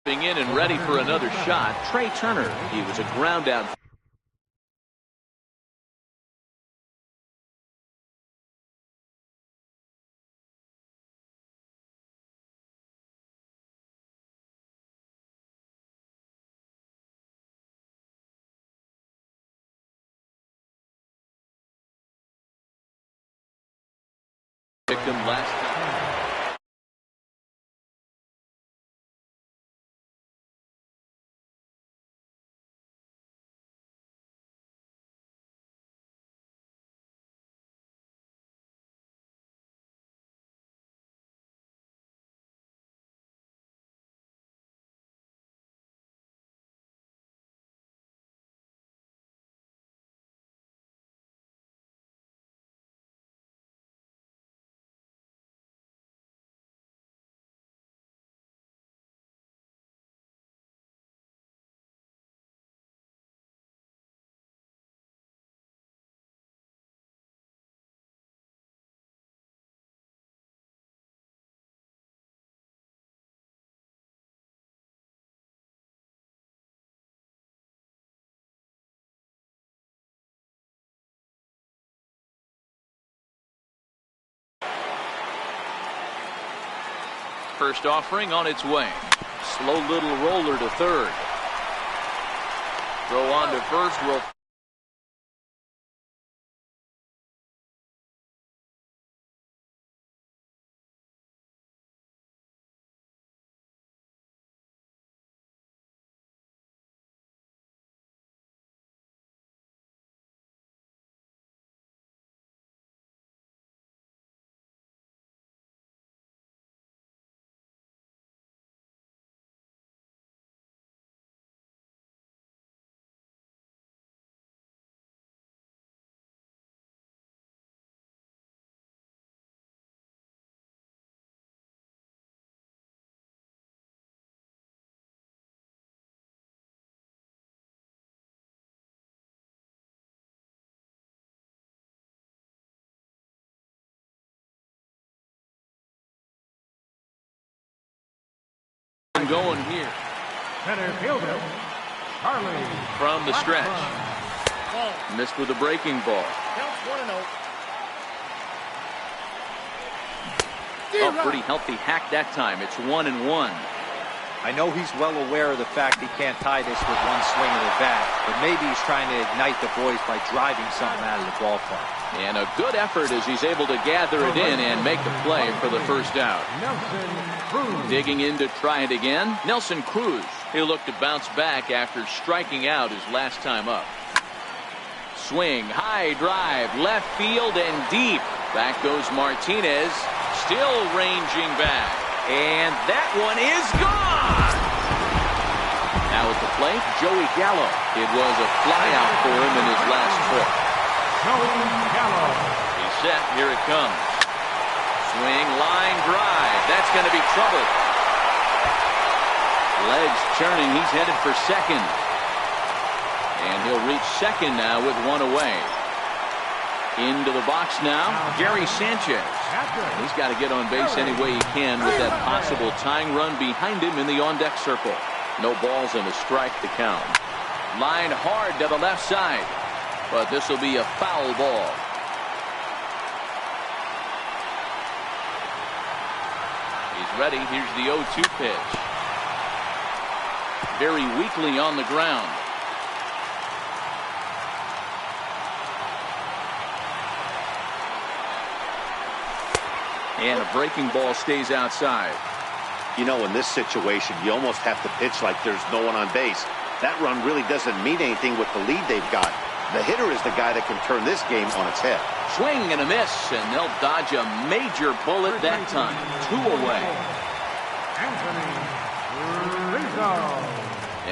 In and ready for another shot, Trey Turner. He was a ground out. Victim last time. First offering on its way. Slow little roller to third. Throw on to first. Will going here. Center fielder, Charlie. From the stretch. Missed with a breaking ball. Counts 1-0. Oh, pretty healthy hack that time. It's 1-1. I know he's well aware of the fact he can't tie this with one swing of the bat, but maybe he's trying to ignite the boys by driving something out of the ballpark. And a good effort as he's able to gather it in and make the play for the first out. Nelson Cruz. Digging in to try it again. Nelson Cruz. He'll look to bounce back after striking out his last time up. Swing, high drive, left field and deep. Back goes Martinez. Still ranging back. And that one is gone. Now at the plate, Joey Gallo. It was a flyout for him in his last trip. Joey Gallo. He's set. Here it comes. Swing, line drive. That's going to be trouble. Legs turning. He's headed for second. And he'll reach second now with one away. Into the box now, Gary Sanchez. He's got to get on base any way he can with that possible tying run behind him in the on-deck circle. No balls and a strike to count. Line hard to the left side, but this will be a foul ball. He's ready. Here's the 0-2 pitch. Very weakly on the ground. And a breaking ball stays outside. You know, in this situation, you almost have to pitch like there's no one on base. That run really doesn't mean anything with the lead they've got. The hitter is the guy that can turn this game on its head. Swing and a miss, and they'll dodge a major bullet that time. 2 away.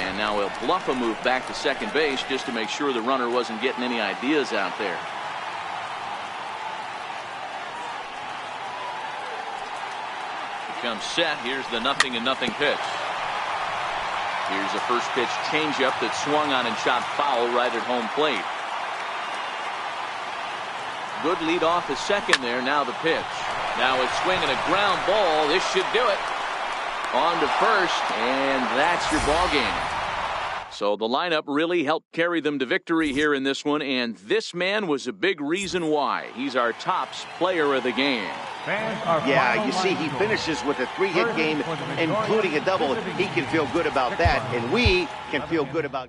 And now he'll bluff a move back to second base just to make sure the runner wasn't getting any ideas out there. Comes set. Here's the 0-0 pitch. Here's a first pitch changeup that swung on and shot foul right at home plate. Good lead off the second there. Now the pitch. Now it's swinging a ground ball. This should do it. On to first, and that's your ball game. So the lineup really helped carry them to victory here in this one, and this man was a big reason why. He's our tops player of the game. Yeah, you see, he finishes with a 3-hit game, including a double. He can feel good about that, and we can feel good about